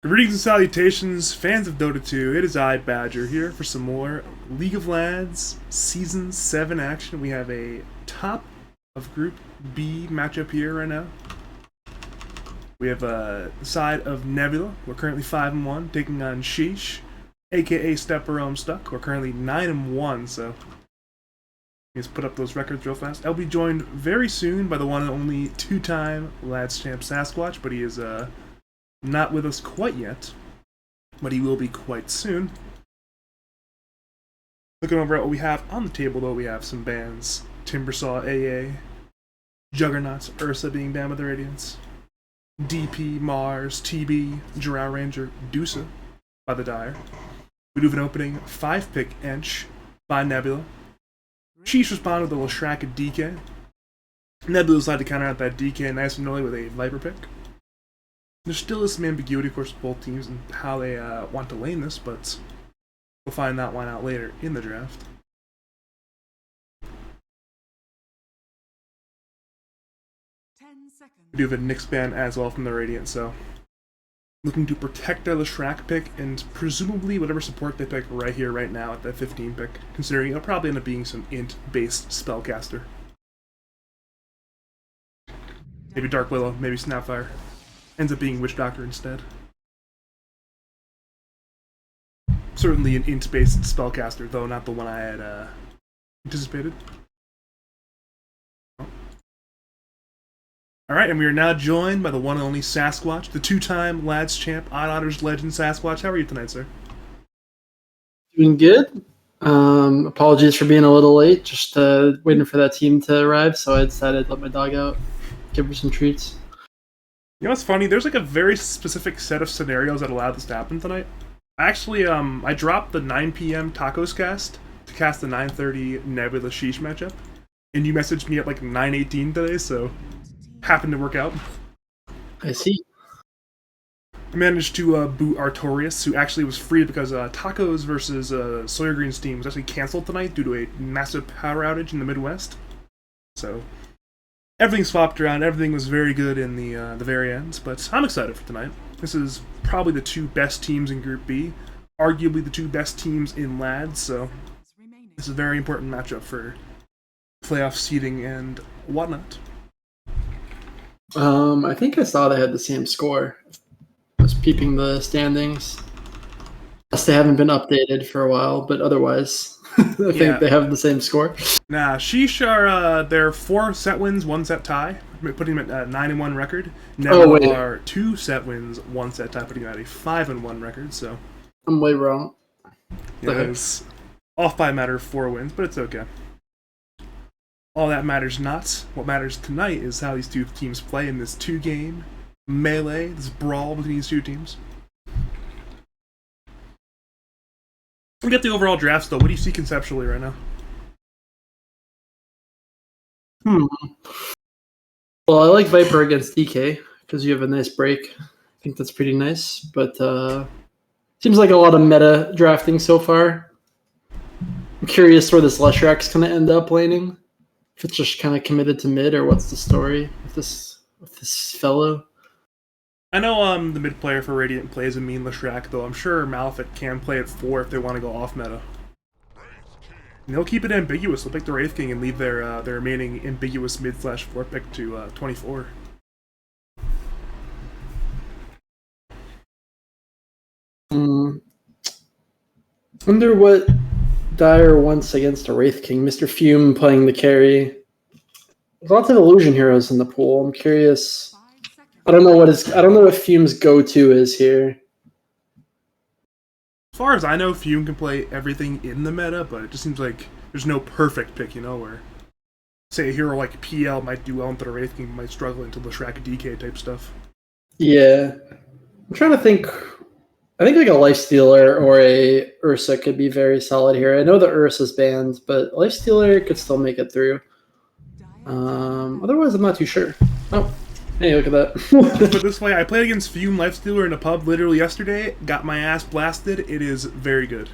Greetings and salutations, fans of Dota 2. It is I, Badger, here for some more League of Lads Season 7 action. We have a top of Group B matchup here right now. We have the side of Nebula. We're currently 5-1, taking on Sheeeesh, aka Stepper Stuck. We're currently 9-1, so let's put up those records real fast. I'll be joined very soon by the one and only two-time Lads champ Sasquatch, but he is not with us quite yet, but he will be quite soon. Looking over at what we have on the table, though, we have some bans. Timbersaw AA, Juggernauts, Ursa being banned with the Radiance, DP, Mars, TB, Drow Ranger, Dusa by the Dire. We do have an opening 5-pick Ench by Nebula. Sheesh responded with a Leshrac and DK. Nebula decided to counter out that DK nice and early with a Viper pick. There still is some ambiguity, of course, with both teams and how they want to lane this, but we'll find that one out later in the draft. We do have a Nyx ban as well from the Radiant, so looking to protect their Leshrac pick and presumably whatever support they pick right here, right now at that 15 pick, considering it'll probably end up being some int-based spellcaster. Maybe Dark Willow, maybe Snapfire. Ends up being Witch Doctor instead. Certainly an int-based spellcaster, though not the one I had anticipated. Alright, and we are now joined by the one and only Sasquatch, the two-time Lads champ, Odd Otters legend Sasquatch. How are you tonight, sir? Doing good. Apologies for being a little late, just waiting for that team to arrive, so I decided to let my dog out, give her some treats. You know what's funny? There's like a very specific set of scenarios that allow this to happen tonight. Actually, I dropped the 9 p.m. Tacos cast to cast the 9:30 Nebula Sheesh matchup, and you messaged me at like 9:18 today, so happened to work out. I see. I managed to boot Artorias, who actually was free because Tacos versus Sawyer Green's team was actually canceled tonight due to a massive power outage in the Midwest. So everything swapped around. Everything was very good in the very end, but I'm excited for tonight. This is probably the two best teams in Group B, arguably the two best teams in Lads, so this is a very important matchup for playoff seeding and whatnot. I think I saw they had the same score. I was peeping the standings. Guess they haven't been updated for a while, but otherwise, I think they have the same score. Nah, Sheesh are they're 4 set wins, 1 set tie, putting them at 9-1 record. Nebula are 2 set wins, 1 set tie, putting them at a 5-1 record. So I'm way wrong. Yeah, it's off by a matter of 4 wins, but it's okay. All that matters not. What matters tonight is how these two teams play in this 2-game melee, this brawl between these two teams. We get the overall drafts though. What do you see conceptually right now? Well, I like Viper against DK because you have a nice break. I think that's pretty nice, but seems like a lot of meta drafting so far. I'm curious where this Leshrac's going to end up laning. If it's just kind of committed to mid, or what's the story with this fellow? I know the mid player for Radiant plays a mean Leshrac, though I'm sure Malefic can play at 4 if they want to go off meta. And they'll keep it ambiguous. They'll pick the Wraith King and leave their remaining ambiguous mid/4 pick to 24. Wonder what Dire wants against a Wraith King. Mr. Fume playing the carry. There's lots of illusion heroes in the pool. I'm curious. I don't know what Fume's go-to is here. As far as I know, Fume can play everything in the meta, but it just seems like there's no perfect pick, where say a hero like PL might do well into the Wraith King, might struggle into Leshrac DK type stuff. Yeah. I'm trying to think. I think like a Lifestealer or a Ursa could be very solid here. I know the Ursa's banned, but Lifestealer could still make it through. Otherwise, I'm not too sure. Oh, hey, look at that. Put it this way, I played against Fume Lifestealer in a pub literally yesterday, got my ass blasted. It is very good.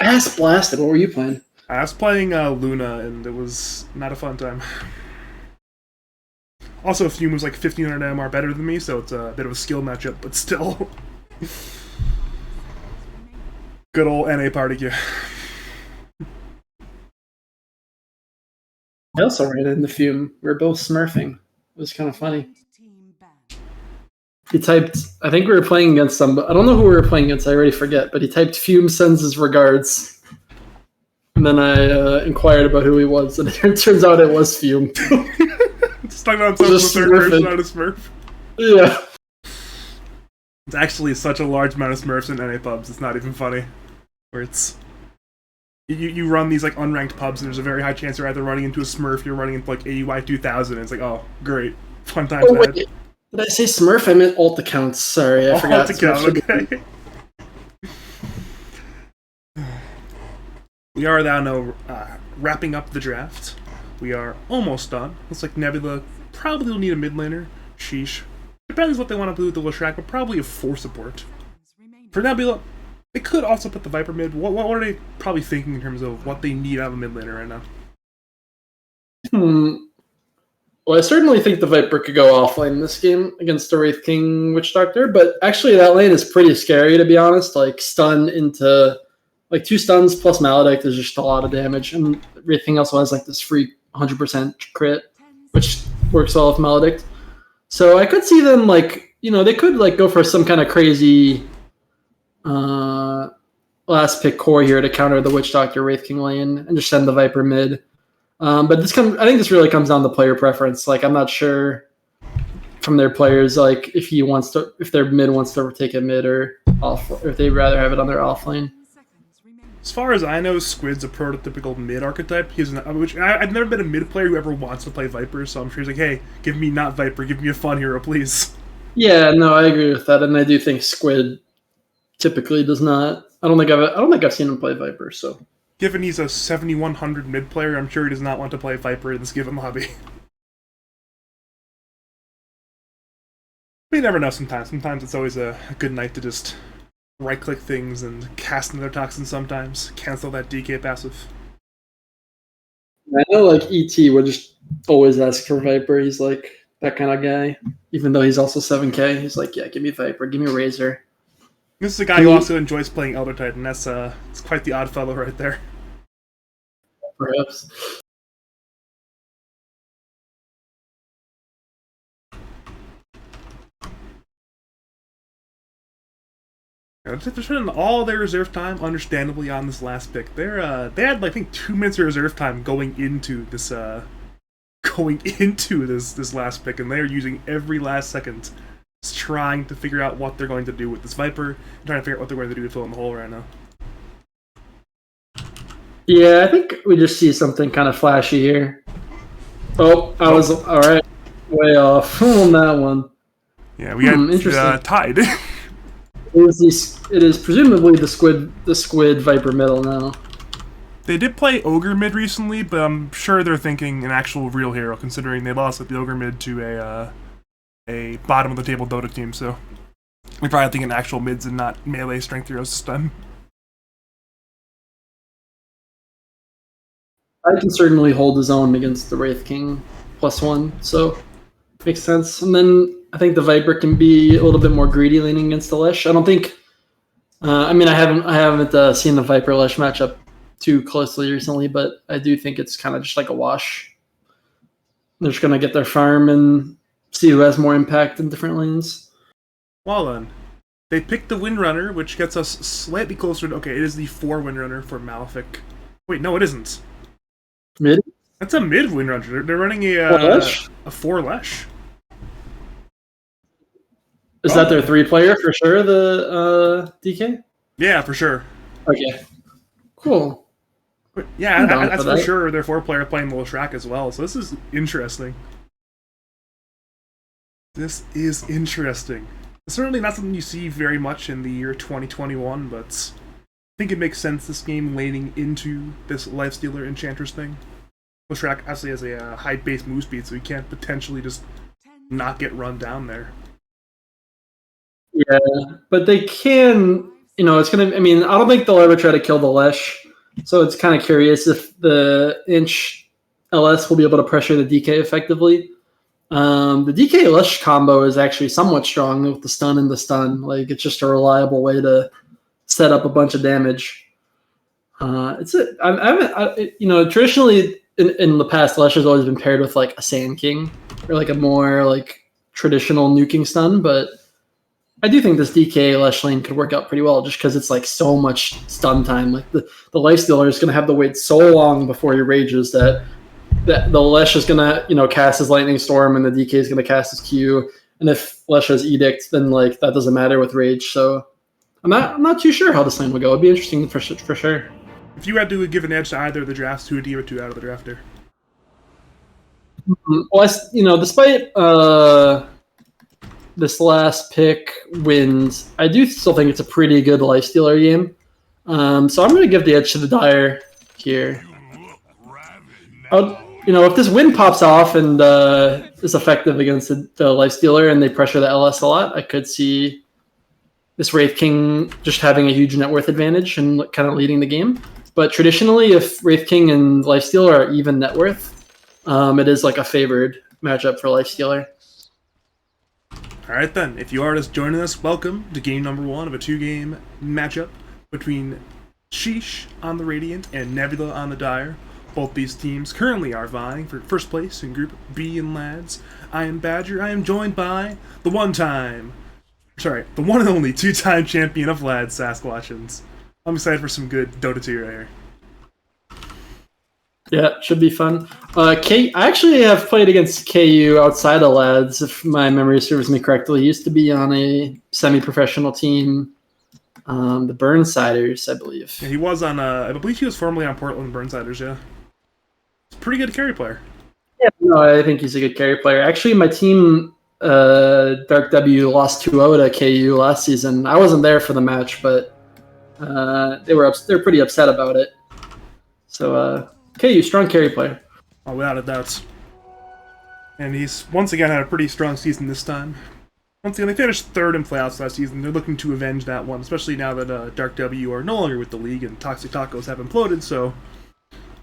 Ass blasted? What were you playing? I was playing Luna, and it was not a fun time. Also, Fume was like 1500 MR better than me, so it's a bit of a skill matchup, but still. Good old NA party queue. I also ran into Fume. We were both smurfing. It was kind of funny. He typed, I think we were playing against some, I don't know who we were playing against, I already forget, but he typed Fume sends his regards. And then I inquired about who he was, and it turns out it was Fume. Just talking about himself in the third person, not a smurf. Yeah. It's actually such a large amount of smurfs in NA pubs, it's not even funny. Where it's... You run these like unranked pubs, and there's a very high chance you're either running into a smurf, you're running into like AUI 2000, and it's like, oh, great. Fun times ahead. Wait. Did I say Smurf? I meant alt accounts. Sorry, I forgot. Alt account, okay. We are now wrapping up the draft. We are almost done. Looks like Nebula probably will need a mid laner. Sheesh. Depends what they want to do with the Leshrac, but probably a 4 support. For Nebula, they could also put the Viper mid. What are they probably thinking in terms of what they need out of a mid laner right now? Well, I certainly think the Viper could go offlane in this game against the Wraith King Witch Doctor, but actually that lane is pretty scary, to be honest. Like, stun into... Like, 2 stuns plus Maledict is just a lot of damage, and Wraith King also has, like, this free 100% crit, which works well with Maledict. So I could see them, like, you know, they could, like, go for some kind of crazy last pick core here to counter the Witch Doctor Wraith King lane and just send the Viper mid. But I think this really comes down to player preference. Like, I'm not sure from their players, like, if their mid wants to take a mid or off, or if they'd rather have it on their off lane. As far as I know, Squid's a prototypical mid archetype. I've never been a mid player who ever wants to play Viper, so I'm sure he's like, hey, give me not Viper, give me a fun hero, please. Yeah, no, I agree with that, and I do think Squid typically does not. I don't think I've seen him play Viper, so. Given he's a 7100 mid player, I'm sure he does not want to play Viper in this given lobby. But you never know sometimes. Sometimes it's always a good night to just right-click things and cast another toxin sometimes. Cancel that DK passive. I know, like, ET would just always ask for Viper. He's, like, that kind of guy. Even though he's also 7k, he's like, yeah, give me Viper, give me Razor. This is a guy who also enjoys playing Elder Titan. That's it's quite the odd fellow right there. Perhaps. They're spending all their reserve time, understandably, on this last pick. They had, I think, 2 minutes of reserve time going into this last pick, and they are using every last second trying to figure out what they're going to do with this Viper, and trying to figure out what they're going to do to fill in the hole right now. Yeah, I think we just see something kind of flashy here. Oh, I was all right, way off on that one. Yeah, we had tied. It is presumably the squid Viper middle now. They did play Ogre mid recently, but I'm sure they're thinking an actual real hero, considering they lost with the Ogre mid to a bottom of the table Dota team. So we probably think an actual mids and not melee strength heroes this time. I can certainly hold his own against the Wraith King +1, so makes sense. And then I think the Viper can be a little bit more greedy leaning against the Lesh. I don't think. I haven't seen the Viper Lesh matchup too closely recently, but I do think it's kind of just like a wash. They're just gonna get their farm and see who has more impact in different lanes. Well then, they picked the Windrunner, which gets us slightly closer to. Okay, it is the 4 Windrunner for Malefic. Wait, no, it isn't. Mid? That's a mid Windrunner. They're running a 4 Lesh. Is that their 3-player for sure, the DK? Yeah, for sure. Okay. Cool. Yeah, that's for sure their 4-player playing the Leshrac as well, so this is interesting. This is interesting. It's certainly not something you see very much in the year 2021, but I think it makes sense this game laning into this Lifestealer Enchantress thing. Leshrac actually has a high base move speed, so he can't potentially just not get run down there. Yeah, but they can, it's going to, I don't think they'll ever try to kill the Lesh, so it's kind of curious if the Inch LS will be able to pressure the DK effectively. The DK Lush combo is actually somewhat strong with the stun and the stun. Like it's just a reliable way to set up a bunch of damage. Traditionally in the past, Lush has always been paired with like a Sand King or like a more like traditional nuking stun, but I do think this DK Lush lane could work out pretty well just because it's like so much stun time. Like the Lifestealer is going to have to wait so long before he rages that the Lesh is going to cast his Lightning Storm and the DK is going to cast his Q. And if Lesh has Edict, then like that doesn't matter with Rage. So I'm not too sure how this lane will go. It'd be interesting for sure. If you had to give an edge to either of the drafts, who would you give it to out of the drafter? Well, despite this last pick wins, I do still think it's a pretty good Lifestealer game. So I'm going to give the edge to the Dire here. If this win pops off and is effective against the Lifestealer and they pressure the LS a lot, I could see this Wraith King just having a huge net worth advantage and kind of leading the game. But traditionally, if Wraith King and Lifestealer are even net worth, it is like a favored matchup for Lifestealer. Alright then, if you are just joining us, welcome to game number 1 of a 2-game matchup between Sheeeesh on the Radiant and Nebula on the Dire. Both these teams currently are vying for first place in Group B in Lads. I am Badger. I am joined by the one and only 2-time champion of Lads, Sasquatchins. I'm excited for some good Dota 2 right here. Yeah, should be fun. I actually have played against KU outside of Lads, if my memory serves me correctly. He used to be on a semi-professional team, the Burnsiders, I believe. Yeah, he was on, I believe he was formerly on Portland Burnsiders, yeah. He's a pretty good carry player. Yeah, no, I think he's a good carry player. Actually, my team, Dark W, lost 2-0 to KU last season. I wasn't there for the match, but they're pretty upset about it. So, KU, strong carry player. Oh, without a doubt. And he's once again had a pretty strong season this time. Once again, they finished 3rd in playoffs last season. They're looking to avenge that one, especially now that Dark W are no longer with the league and Toxic Tacos have imploded, so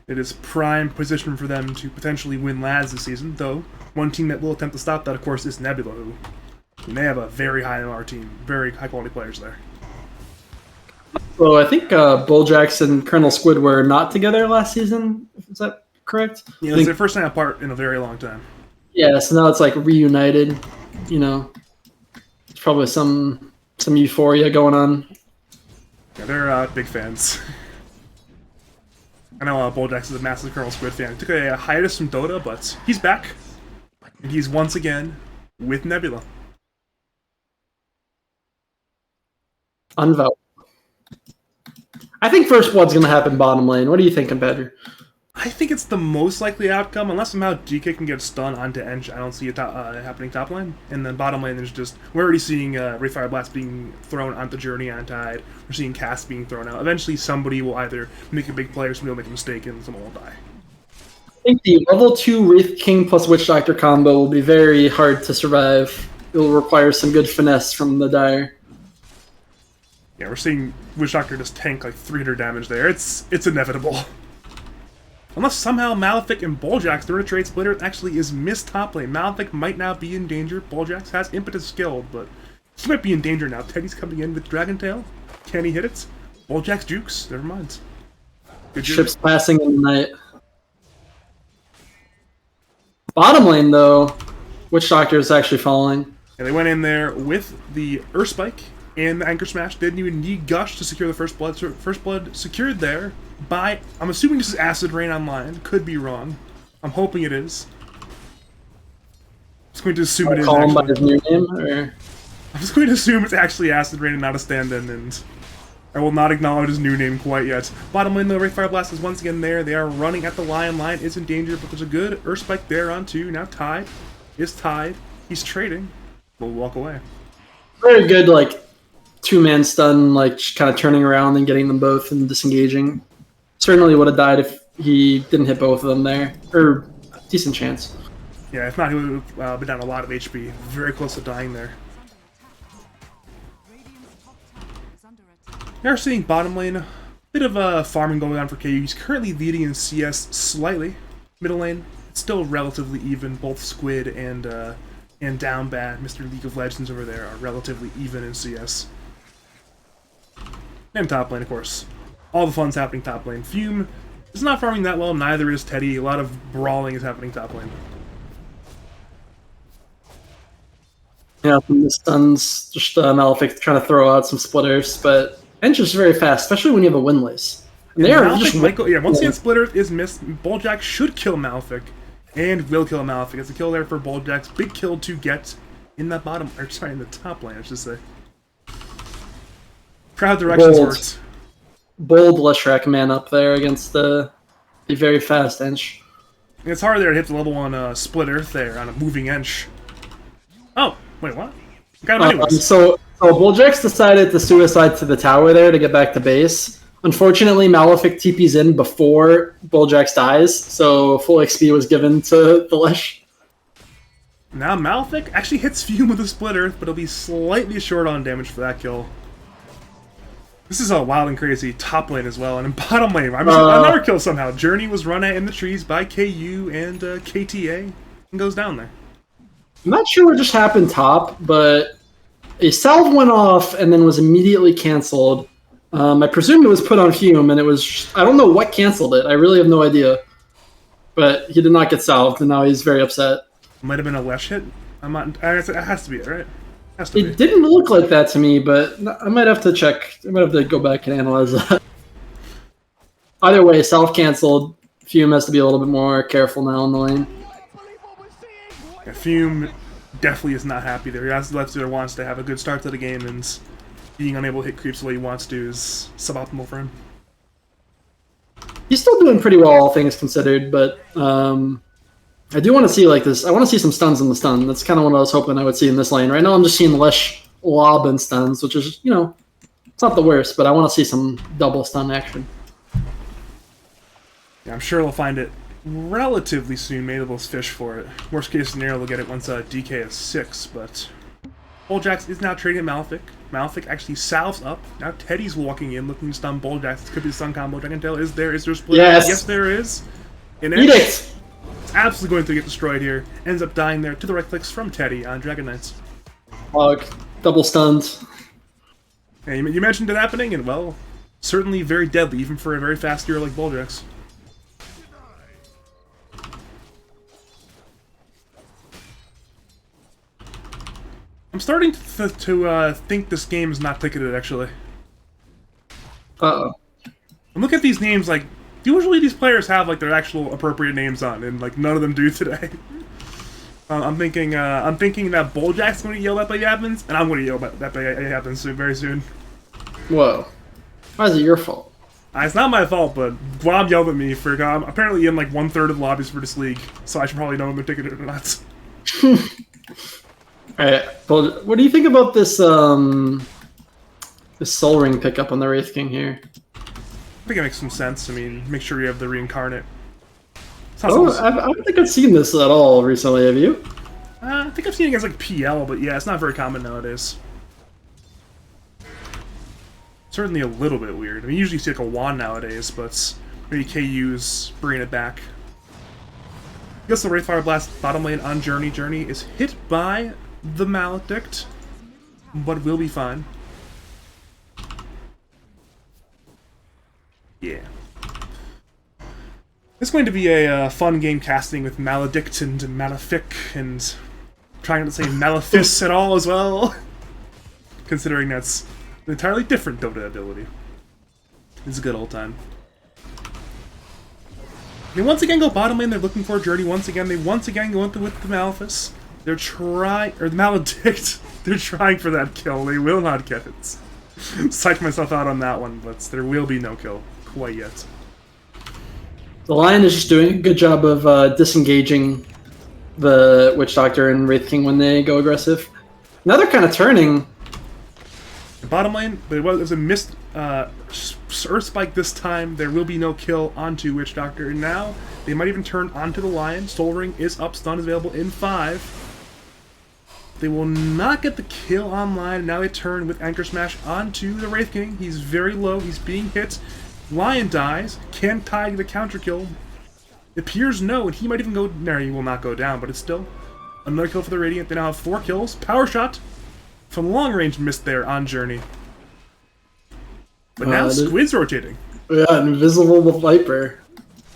it is prime position for them to potentially win Lads this season, though one team that will attempt to stop that, of course, is Nebula, who they have a very high MR team, very high-quality players there. So I think Bulljax and Colonel Squid were not together last season. Is that correct? Yeah, it's their first time apart in a very long time. Yeah, so now it's like reunited. There's probably some euphoria going on. Yeah, they're big fans. I know Bulljax is a massive Colonel Squid fan. He took a hiatus from Dota, but he's back. And he's once again with Nebula. Unvote. I think first blood's going to happen bottom lane. What are you thinking, Badger? I think it's the most likely outcome, unless somehow DK can get stun onto Ench. I don't see it happening top lane. And then bottom lane, we're already seeing Wraithfire Blast being thrown onto Journey on Tide. We're seeing Cast being thrown out. Eventually, somebody will either make a big play or somebody will make a mistake and someone will die. I think the level 2 Wraith King plus Witch Doctor combo will be very hard to survive. It will require some good finesse from the Dire. Yeah, we're seeing Witch Doctor just tank like 300 damage there. It's inevitable. Unless somehow Malefic and Bulljax, the trade splitter, actually is missed top lane. Malefic might now be in danger. Bulljax has impetus skilled, but he might be in danger now. Teddy's coming in with Dragon Tail. Can he hit it? Bulljax jukes. Never mind. Good Ships passing in the night. Bottom lane, though, Witch Doctor is actually falling. And they went in there with the Earth Spike and the Anchor Smash. Didn't even need Gush to secure the First Blood. So First Blood secured there by, I'm assuming this is Acid Rain online. Could be wrong. I'm hoping it is. I'm just going to assume it is Call him by actually. his new name, or? I'm just going to assume it's actually Acid Rain and not a stand-in, and I will not acknowledge his new name quite yet. Bottom lane, though, Wraithfire Blast is once again there. They are running at the Lion. Lion is in danger, but there's a good Earth Spike there on 2. Now Tide is tied. He's trading. We'll walk away. Very good, like, 2-man stun, like, kind of turning around and getting them both and disengaging. Certainly would have died if he didn't hit both of them there. Or, decent chance. Yeah, if not, he would have been down a lot of HP. Very close to dying there. We are seeing bottom lane, a bit of farming going on for KU. He's currently leading in CS slightly. Middle lane, still relatively even. Both Squid and Down Bad, Mr. League of Legends over there, are relatively even in CS. And top lane, of course. All the fun's happening top lane. Fume is not farming that well, neither is Teddy. A lot of brawling is happening top lane. Yeah, from the stuns, just Malefic trying to throw out some splitters, but Ench is very fast, especially when you have a Windlace. And they are just once again, Splitter is missed. Bulljack should kill Malefic, and will kill Malefic. It's a kill there for Bulljack's big kill to get in that bottom, or sorry, in the top lane, I should say. Crowd directions worked. Bold Leshrac man up there against the very fast Ench. It's hard there to hit the level 1 Splitter there on a moving Ench. Oh, wait, what? Got him anyways. So Bulljack's decided to suicide to the tower there to get back to base. Unfortunately, Malefic TP's in before Bulljax dies, so full XP was given to the Lesh. Now Malefic actually hits Fume with a Splitter, but it'll be slightly short on damage for that kill. This is a wild and crazy top lane as well, and in bottom lane, another kill somehow. Journey was run at in the trees by KU and KTA, and goes down there. I'm not sure what just happened top, but a salve went off and then was immediately canceled. I presume it was put on Fume, and it was... I don't know what canceled it. I really have no idea. But he did not get salved, and now he's very upset. Might have been a Lesh hit? I'm not... It has to be it, right? It didn't look like that to me, but I might have to check. I might have to go back and analyze that. Either way, salve canceled. Fume has to be a little bit more careful now in the lane. Yeah, Fume definitely is not happy there. He absolutely wants to have a good start to the game, and being unable to hit creeps the way he wants to is suboptimal for him. He's still doing pretty well, all things considered, but I do want to see like this. I want to see some stuns in the stun. That's kind of what I was hoping I would see in this lane. Right now I'm just seeing Lesh lob and stuns, which is, you know, it's not the worst, but I want to see some double stun action. Yeah, I'm sure they'll find it relatively soon. Maybe they'll fish for it. Worst case scenario, they'll get it once DK is 6, but Bulljax is now trading Malefic. Malefic actually salves up. Now Teddy's walking in looking to stun Bulljax. This could be the stun combo. I can tell. Is there a split? Yes, there is. And eat it! Absolutely going to get destroyed here. Ends up dying there to the right clicks from Teddy on Dragon Knights. Double stunned. Yeah, you mentioned it happening, and well, certainly very deadly, even for a very fast hero like Bulljax. I'm starting to think this game is not ticketed, actually. Uh-oh. And look at these names, like, usually these players have like their actual appropriate names on, and like none of them do today. I'm thinking that Bulljack's going to yell that by happens, and I'm going to yell that by happens very soon. Whoa! Why is it your fault? It's not my fault, but Guam yelled at me for I'm apparently in like 1/3 of the lobbies for this league, so I should probably know if they're ticketed or not. All right, what do you think about this this Soul Ring pickup on the Wraith King here? I think it makes some sense. I mean, make sure you have the reincarnate. I don't think I've seen this at all recently, have you? I think I've seen it against like PL, but yeah, it's not very common nowadays. Certainly a little bit weird. I mean, usually you see like a wand nowadays, but maybe KU's bringing it back. I guess the Wraithfire Blast bottom lane on Journey. Journey is hit by the Maledict, but will be fine. Yeah. It's going to be a fun game casting with Maledict and Malefic, and trying not to say Malefice at all as well, considering that's an entirely different Dota ability. It's a good old time. They once again go bottom lane, they're looking for a Journey once again. They once again go with the Malefice. They're trying, or the Maledict, they're trying for that kill. They will not get it. Psyched myself out on that one, but there will be no kill quite yet. The Lion is just doing a good job of disengaging the Witch Doctor and Wraith King when they go aggressive. Now they're kind of turning. The bottom lane, there was a missed Earth Spike this time. There will be no kill onto Witch Doctor. And now they might even turn onto the Lion. Soul Ring is up, stun is available in 5. They will not get the kill online. Now they turn with Anchor Smash onto the Wraith King. He's very low. He's being hit. Lion dies. Can't tie the counter kill. It appears no, and he might even go... No, he will not go down, but it's still another kill for the Radiant. They now have 4 kills. Power shot from long range missed there on Journey. But now Squid's rotating. Yeah, Invisible Viper.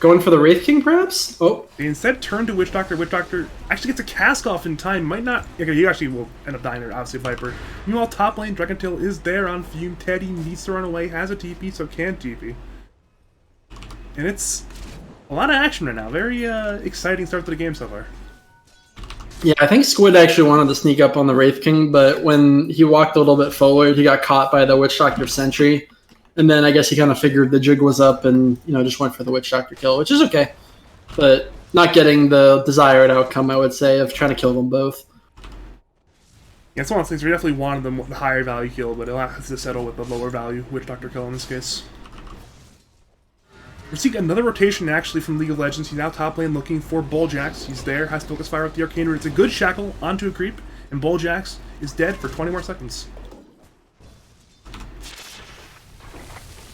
Going for the Wraith King, perhaps? Oh. They instead turn to Witch Doctor. Witch Doctor actually gets a cast off in time. Might not... Okay, he actually will end up dying there, obviously, Viper. Meanwhile, top lane, Dragon Tail is there on Fume. Teddy needs to run away, has a TP, so can TP. And it's a lot of action right now. Very exciting start to the game so far. Yeah, I think Squid actually wanted to sneak up on the Wraith King, but when he walked a little bit forward, he got caught by the Witch Doctor Sentry. And then I guess he kind of figured the jig was up and, just went for the Witch Doctor kill, which is okay. But not getting the desired outcome, I would say, of trying to kill them both. Yeah, it's one of those things. We definitely wanted the higher value kill, but it'll have to settle with the lower value Witch Doctor kill in this case. We're seeing another rotation, actually, from League of Legends. He's now top lane looking for Bulljax. He's there, has Focus Fire with the Arcane Root. It's a good shackle onto a creep, and Bulljax is dead for 20 more seconds.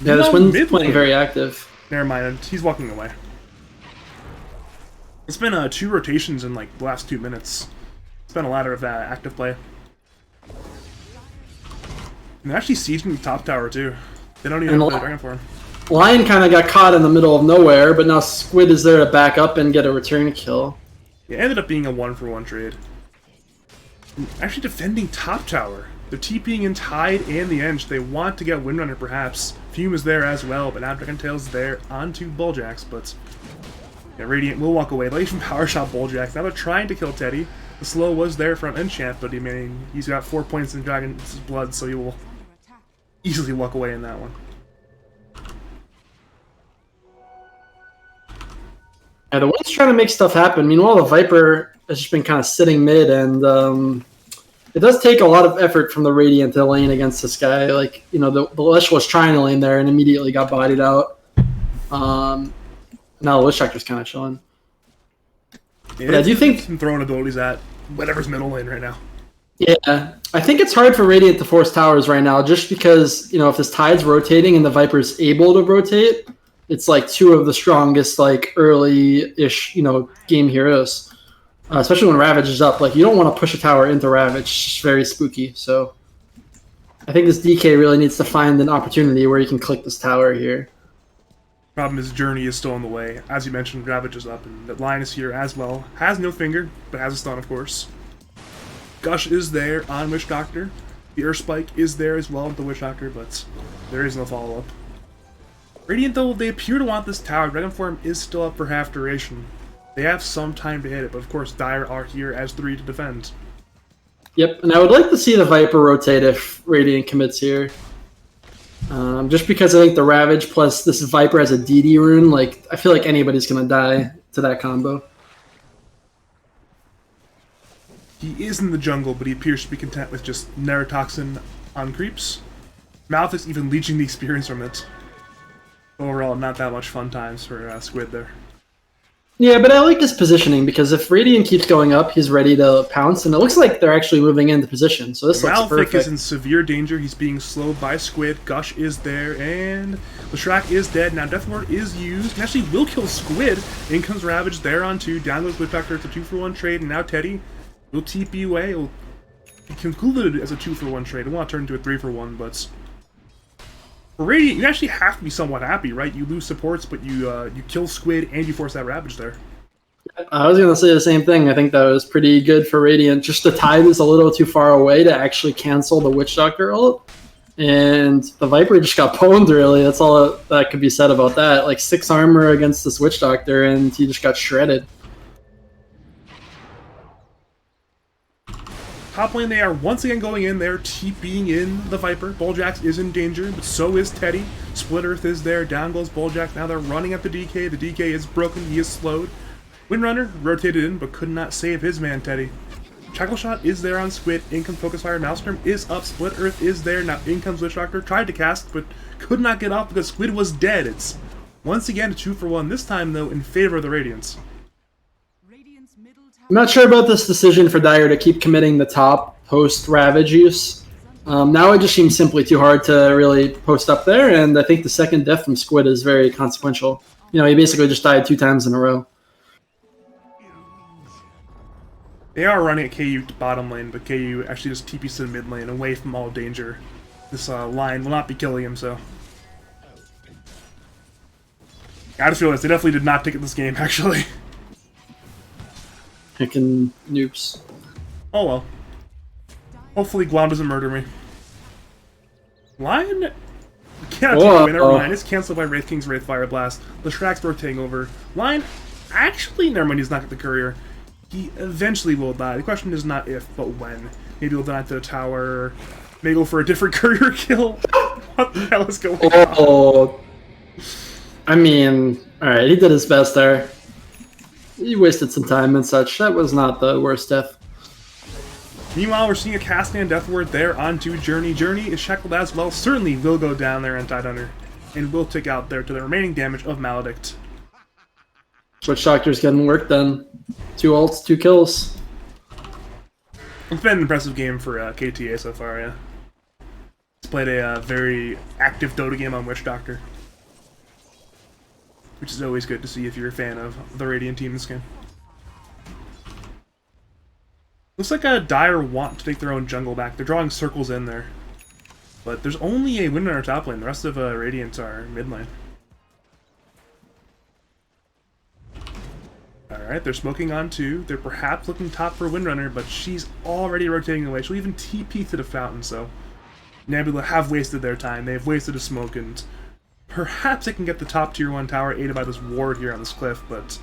Yeah, this one's playing very active. Never mind, he's walking away. It's been 2 rotations in like the last 2 minutes. It's been a lot of active play. And they're actually sieging the top tower too. They don't even have the Dragon Form. Lion kind of got caught in the middle of nowhere, but now Squid is there to back up and get a return kill. It ended up being a 1-for-1 trade. Actually defending top tower. They're TPing in Tide and the Edge. They want to get Windrunner perhaps. Fume is there as well, but now Dragon Tail's there onto Bulljax, but yeah, Radiant will walk away. They'll even power shot Bulljax. Now they're trying to kill Teddy. The slow was there from Enchant, but he's got 4 points in Dragon's blood, so he will easily walk away in that one. Yeah, the one's trying to make stuff happen. Meanwhile, the Viper has just been kind of sitting mid, and it does take a lot of effort from the Radiant to lane against this guy. Like, the Lesh was trying to lane there and immediately got bodied out. Now the Witch Doctor's kind of chilling. Yeah, but I do think some throwing abilities at whatever's middle lane right now. Yeah, I think it's hard for Radiant to force towers right now, just because if this Tide's rotating and the Viper's able to rotate, it's like 2 of the strongest early-ish game heroes. Especially when Ravage is up. Like, you don't want to push a tower into Ravage. It's just very spooky. So I think this DK really needs to find an opportunity where he can click this tower here. Problem is Journey is still in the way. As you mentioned, Ravage is up, and the line is here as well. Has no finger, but has a stun, of course. Gush is there on Witch Doctor. The Earth Spike is there as well with the Witch Doctor, but there is no follow-up. Radiant, though, they appear to want this tower. Dragon Form is still up for half duration. They have some time to hit it, but of course Dire are here as 3 to defend. Yep, and I would like to see the Viper rotate if Radiant commits here. Just because I think the Ravage plus this Viper has a DD rune, I feel like anybody's going to die to that combo. He is in the jungle, but he appears to be content with just Neurotoxin on creeps. Malthus even leeching the experience from it. Overall, not that much fun times for Squid there. Yeah, but I like his positioning, because if Radiant keeps going up, he's ready to pounce, and it looks like they're actually moving into position, so this looks perfect. Malthus is in severe danger. He's being slowed by Squid. Gush is there, and Leshrac is dead. Now Death Ward is used, and actually will kill Squid. In comes Ravage there on 2. Down goes Witch Doctor. It's a 2-for-1 trade, and now Teddy will TP away. It'll be concluded as a 2-for-1 trade. It won't turn into a 3-for-1, but for Radiant, you actually have to be somewhat happy, right? You lose supports, but you kill Squid and you force that Ravage there. I was going to say the same thing. I think that was pretty good for Radiant. Just the Tide is a little too far away to actually cancel the Witch Doctor ult. And the Viper just got pwned, really. That's all that could be said about that. 6 armor against this Witch Doctor, and he just got shredded. Top lane, they are once again going in there, TPing in the Viper. Bulljax is in danger, but so is Teddy. Split Earth is there, down goes Bulljax. Now they're running at the DK. The DK is broken, he is slowed. Windrunner rotated in, but could not save his man, Teddy. Shackle Shot is there on Squid. In comes Focus Fire. Maelstrom is up. Split Earth is there. Now in comes Witch Doctor. Tried to cast, but could not get off because Squid was dead. It's once again a 2-for-1. This time, though, in favor of the Radiants. I'm not sure about this decision for Dire to keep committing the top post Ravage use. Now it just seems simply too hard to really post up there, and I think the second death from Squid is very consequential. He basically just died 2 times in a row. They are running at KU to bottom lane, but KU actually just TPs to the mid lane, away from all danger. This line will not be killing him, so... I just realized they definitely did not ticket this game, actually. Heckin' noobs. Oh well. Hopefully Guam doesn't murder me. Lion cannot take away, never mind. It's cancelled by Wraith King's Wraith Fire Blast. The Shrack's rotating over. Lion, actually, never mind, he's not got the courier. He eventually will die. The question is not if, but when. Maybe he'll die to the tower. Maybe go for a different courier kill. What the hell is going on? I mean, alright, he did his best there. He wasted some time and such. That was not the worst death. Meanwhile, we're seeing a Castan Death Ward there onto Journey. Journey is shackled as well. Certainly will go down there on Tidehunter. And will tick out there to the remaining damage of Maledict. Witch Doctor's getting work done. 2 ults, 2 kills. It's been an impressive game for KTA so far, yeah. He's played a very active Dota game on Witch Doctor. Which is always good to see if you're a fan of the Radiant team this game. Looks like Dire want to take their own jungle back. They're drawing circles in there. But there's only a Windrunner top lane. The rest of Radiant are mid lane. Alright, they're smoking on 2. They're perhaps looking top for Windrunner, but she's already rotating away. She'll even TP to the fountain, so... Nebula have wasted their time. They've wasted a smoke, and... Perhaps they can get the top tier 1 tower aided by this ward here on this cliff, but...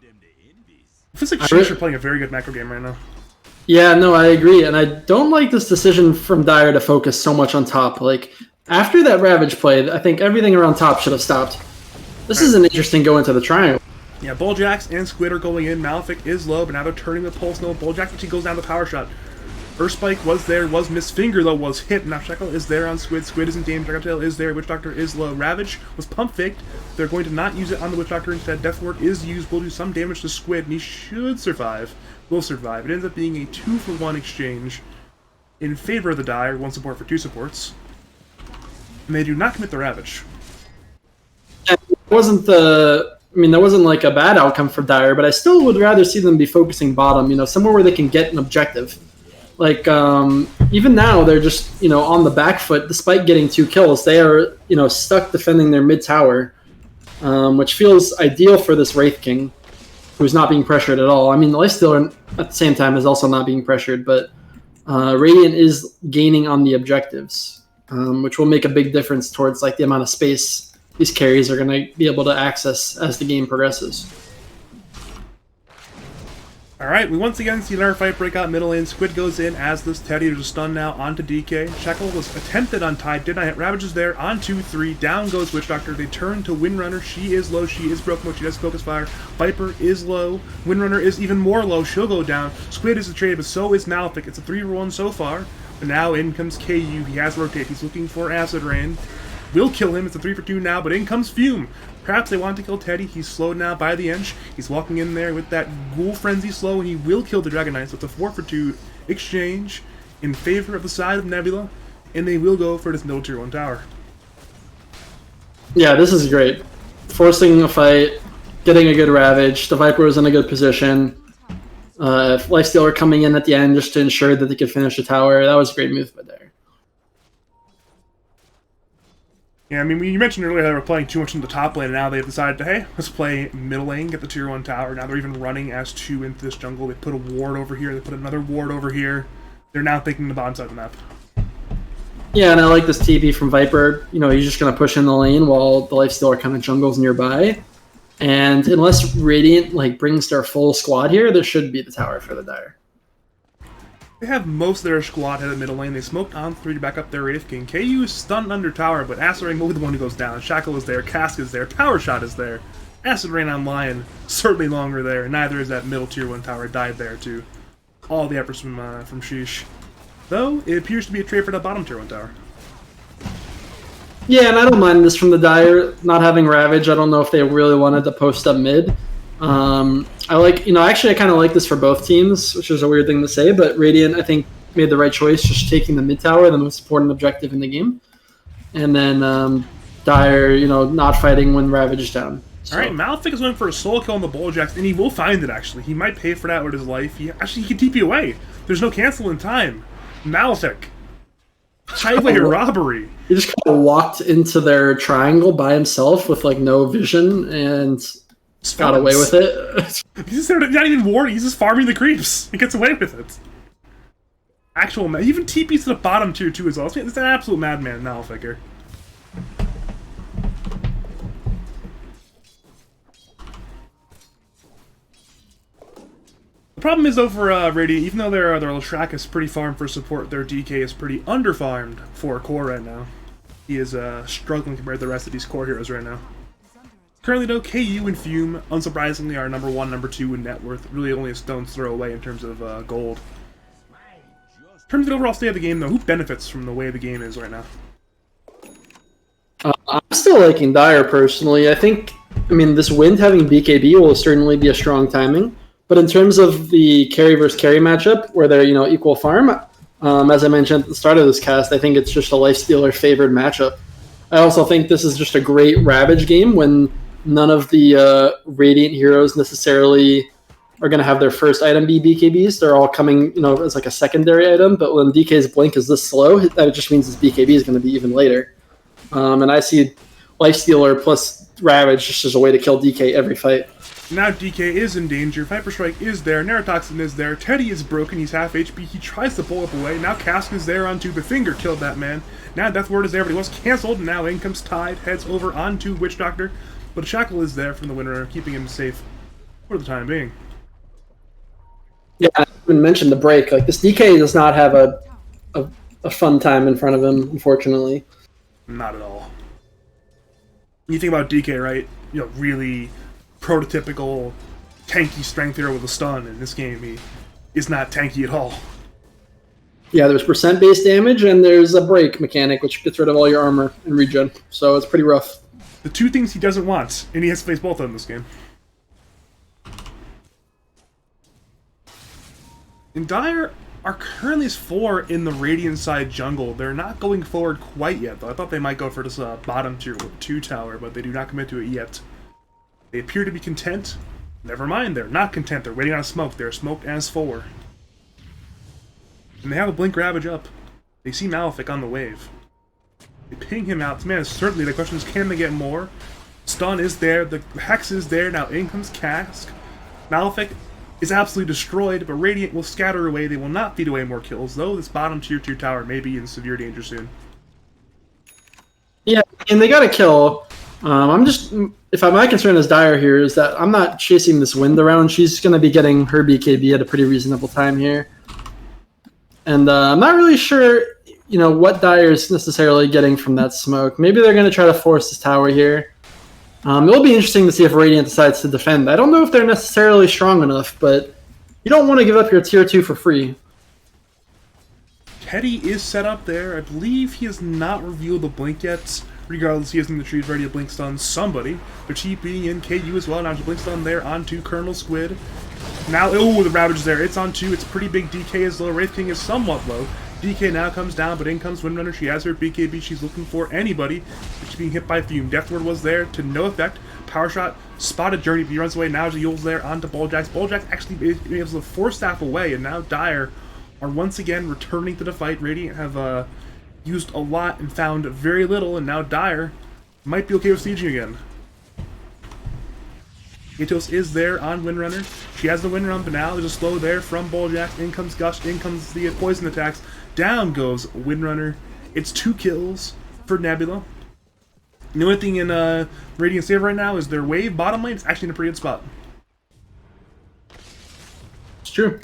It feels like Sheeeesh are playing a very good macro game right now. Yeah, no, I agree, and I don't like this decision from Dire to focus so much on top. Like, after that Ravage play, I think everything around top should have stopped. This is an interesting go into the triangle. Yeah, Bulljax and Squid are going in. Malefic is low, but now they're turning the Pulse. No, Bulljax actually goes down the power shot. Earthspike was there, was Miss Finger though, was hit. Now Shackle is there on Squid. Squid isn't damaged. Dragontail is there. Witch Doctor is low. Ravage was pump faked. They're going to not use it on the Witch Doctor instead. Death Ward is used. Will do some damage to Squid, and he should survive. Will survive. It ends up being a 2-for-1 exchange in favor of the Dire. 1 support for 2 supports. And they do not commit the Ravage. It wasn't that wasn't like a bad outcome for Dire, but I still would rather see them be focusing bottom, somewhere where they can get an objective. Like, even now, they're just, on the back foot, despite getting 2 kills. They are, stuck defending their mid tower, which feels ideal for this Wraith King, who's not being pressured at all. I mean, the Lifestealer, at the same time, is also not being pressured, but Radiant is gaining on the objectives, which will make a big difference towards, like, the amount of space these carries are going to be able to access as the game progresses. Alright, we once again see another fight break out middle lane. Squid goes in as this Teddy. There's a stun now onto DK. Shackle was attempted on Tide, did not hit. Ravage is there on 2-3. Down goes Witch Doctor. They turn to Windrunner. She is low. She is broken, but she does focus fire. Viper is low. Windrunner is even more low. She'll go down. Squid is the trade, but so is Malefic. It's a 3-for-1 so far. But now in comes KU. He has rotate. He's looking for Acid Rain. Will kill him. It's a 3-for-2 now, but in comes Fume. Perhaps they want to kill Teddy. He's slowed now by the Ench. He's walking in there with that Ghoul Frenzy slow, and he will kill the Dragon Knight. So it's a 4-for-2 exchange in favor of the side of Nebula, and they will go for this middle tier 1 tower. Yeah, this is great. Forcing a fight, getting a good Ravage. The Viper was in a good position. Lifestealer coming in at the end just to ensure that they could finish the tower. That was a great move by there. Yeah, I mean, you mentioned earlier they were playing too much in the top lane, and now they've decided to, hey, let's play middle lane, get the tier 1 tower. Now they're even running as 2 into this jungle. They put a ward over here, they put another ward over here. They're now thinking the bottom side of the map. Yeah, and I like this TP from Viper. He's just going to push in the lane while the Lifestealer kind of jungles nearby. And unless Radiant brings their full squad here, there should be the tower for the Dire. They have most of their squad headed middle lane. They smoked on 3 to back up their Wraith King. KU is stunned under tower, but Acid Rain will be the one who goes down. Shackle is there, Cask is there, Power Shot is there. Acid Rain on Lion, certainly longer there. Neither is that middle tier 1 tower, died there too. All the efforts from Sheeeesh. Though, it appears to be a trade for the bottom tier 1 tower. Yeah, and I don't mind this from the Dire, not having Ravage. I don't know if they really wanted to post up mid. I kind of like this for both teams, which is a weird thing to say, but Radiant, I think, made the right choice, just taking the mid tower, the most important objective in the game. And then Dire, not fighting when Ravage is down. So. All right, Malefic is going for a solo kill on the Bulljax, and he will find it, actually. He might pay for that with his life. He can TP away. There's no cancel in time. Malefic. Highway robbery. He just kind of walked into their triangle by himself with, like, no vision and got away with it. He's just there, not even warning. He's just farming the creeps. He gets away with it. He even TPs to the bottom tier, too, as well. It's an absolute madman, Malefic here. The problem is, though, for Radiant, even though their Leshrac is pretty farmed for support, their DK is pretty underfarmed for core right now. He is struggling compared to the rest of these core heroes right now. Currently, though, KU and Fume, unsurprisingly, are number 1, number 2 in net worth. Really only a stone's throw away in terms of gold. In terms of the overall state of the game, though, who benefits from the way the game is right now? I'm still liking Dire, personally. I mean, this Wind having BKB will certainly be a strong timing. But in terms of the carry versus carry matchup, where they're, equal farm, as I mentioned at the start of this cast, I think it's just a Lifestealer favored matchup. I also think this is just a great Ravage game when none of the Radiant heroes necessarily are going to have their first item be BKBs. They're all coming, as like a secondary item. But when DK's Blink is this slow, that just means his BKB is going to be even later. And I see Lifestealer plus Ravage just as a way to kill DK every fight. Now DK is in danger, Viper Strike is there, Neurotoxin is there, Teddy is broken, he's half HP, he tries to pull up away, now Cask is there onto the Finger, killed that man. Now Death Ward is there, but he was cancelled, now in comes Tide, heads over onto Witch Doctor, but Shackle is there from the Windrunner, keeping him safe for the time being. Yeah, I didn't mention the break, like this DK does not have a fun time in front of him, unfortunately. Not at all. You think about DK, right? Really prototypical tanky strength hero with a stun. In this game, he is not tanky at all. Yeah, there's percent-based damage, and there's a break mechanic, which gets rid of all your armor and regen. So it's pretty rough. The two things he doesn't want, and he has to face both of them in this game. And Dire are currently as 4 in the Radiant side jungle. They're not going forward quite yet, though. I thought they might go for this bottom tier 2 tower, but they do not commit to it yet. They appear to be content. Never mind, they're not content. They're waiting on smoke. They're smoked as 4. And they have a Blink Ravage up. They see Malefic on the wave. They ping him out. This man is certainly, the question is, can they get more? Stun is there. The Hex is there. Now in comes Cask. Malefic is absolutely destroyed, but Radiant will scatter away. They will not feed away more kills, though this bottom tier 2 tower may be in severe danger soon. Yeah, and they got to kill. My concern as Dire here is that I'm not chasing this Wind around. She's going to be getting her BKB at a pretty reasonable time here. And I'm not really sure, what Dire is necessarily getting from that smoke. Maybe they're going to try to force this tower here. It'll be interesting to see if Radiant decides to defend. I don't know if they're necessarily strong enough, but you don't want to give up your tier 2 for free. Teddy is set up there. I believe he has not revealed the Blink yet. Regardless, he is in the trees ready to Blink Stun somebody. They're TPing in KU as well. Now to Blink Stun there onto Colonel Squid. Now, the Ravage is there. It's on 2. It's pretty big. DK is low. Wraith King is somewhat low. DK now comes down, but in comes Windrunner. She has her BKB. She's looking for anybody. She's being hit by Fume. Death Ward was there to no effect. Power Shot spotted Journey, but he runs away. Now Zeul's there onto Bulljax. Bulljax actually is able to force staff away, and now Dire are once again returning to the fight. Radiant have used a lot and found very little, and now Dire might be okay with sieging again. Atos is there on Windrunner. She has the Windrun, but now there's a slow there from Bulljax. In comes Gush, in comes the poison attacks. Down goes Windrunner. It's 2 kills for Nebula. The only thing in Radiant save right now is their wave bottom lane is actually in a pretty good spot. It's true.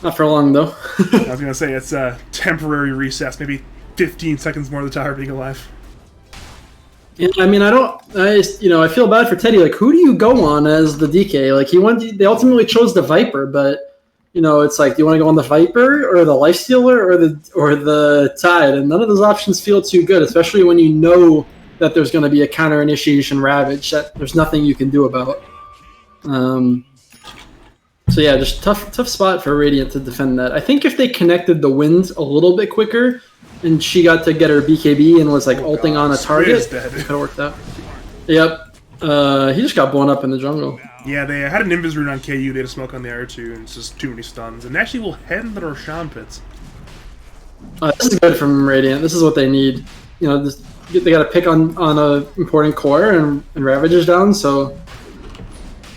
Not for long, though. I was going to say, it's a temporary recess, maybe 15 seconds more of the tower being alive. Yeah, I mean, I feel bad for Teddy. Like, who do you go on as the DK? Like, they ultimately chose the Viper, but, it's like, do you want to go on the Viper or the Lifestealer or the Tide? And none of those options feel too good, especially when you know that there's going to be a counter initiation Ravage that there's nothing you can do about. So yeah, just tough spot for Radiant to defend that. I think if they connected the Wind a little bit quicker, and she got to get her BKB and was ulting on a target, it could have worked out. Yep. He just got blown up in the jungle. Yeah, they had an invis rune on KU. They had a smoke on the R2, and it's just too many stuns. And actually, will head into the Roshan pits. This is good from Radiant. This is what they need. You know, they got to pick on a important core and Ravager's down. So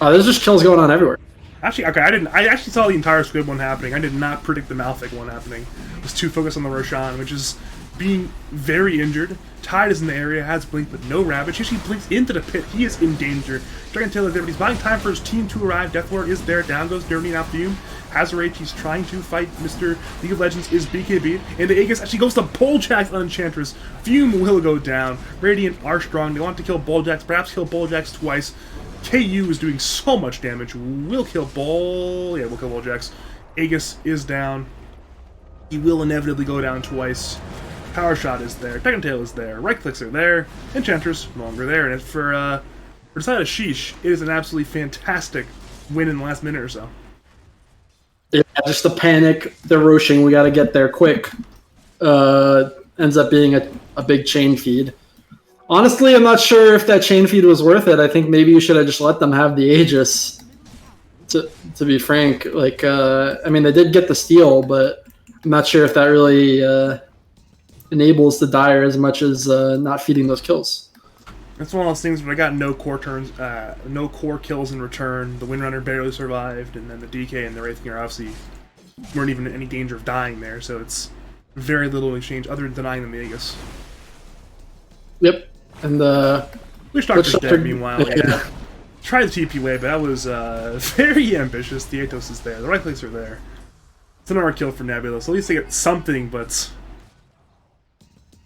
there's just kills going on everywhere. Actually, okay, I actually saw the entire Squid one happening. I did not predict the Malphite one happening. I was too focused on the Roshan, which is being very injured. Tide is in the area, has Blink, but no Ravage. He actually blinks into the pit. He is in danger. Dragon Tail is there, but he's buying time for his team to arrive. Deathlord is there. Down goes Dirty now Fume. Has a rage. He's trying to fight Mr. League of Legends is BKB. And the Aegis actually goes to Bulljax on Enchantress. Fume will go down. Radiant are strong. They want to kill Bulljax, perhaps kill Bulljax twice. KU is doing so much damage. We'll kill we'll kill Bulljax. Aegis is down. He will inevitably go down twice. Power Shot is there. Dragon Tail is there. Right clicks are there. Enchantress no longer there. And for the side of Sheeesh, it is an absolutely fantastic win in the last minute or so. Yeah, just the panic, the rushing, we got to get there quick. Ends up being a big chain feed. Honestly, I'm not sure if that chain feed was worth it. I think maybe you should have just let them have the Aegis. To be frank, like I mean, they did get the steal, but I'm not sure if that really enables the Dire as much as not feeding those kills. It's one of those things where I got no core turns, no core kills in return. The Windrunner barely survived, and then the DK and the Wraithking are obviously weren't even in any danger of dying there. So it's very little in exchange other than denying them the Aegis. Yep, and Witch Doctor's dead. Meanwhile, yeah. Tried the TP way, but that was very ambitious. The Atos is there. The right clicks are there. It's another kill for Nebula, so at least they get something, but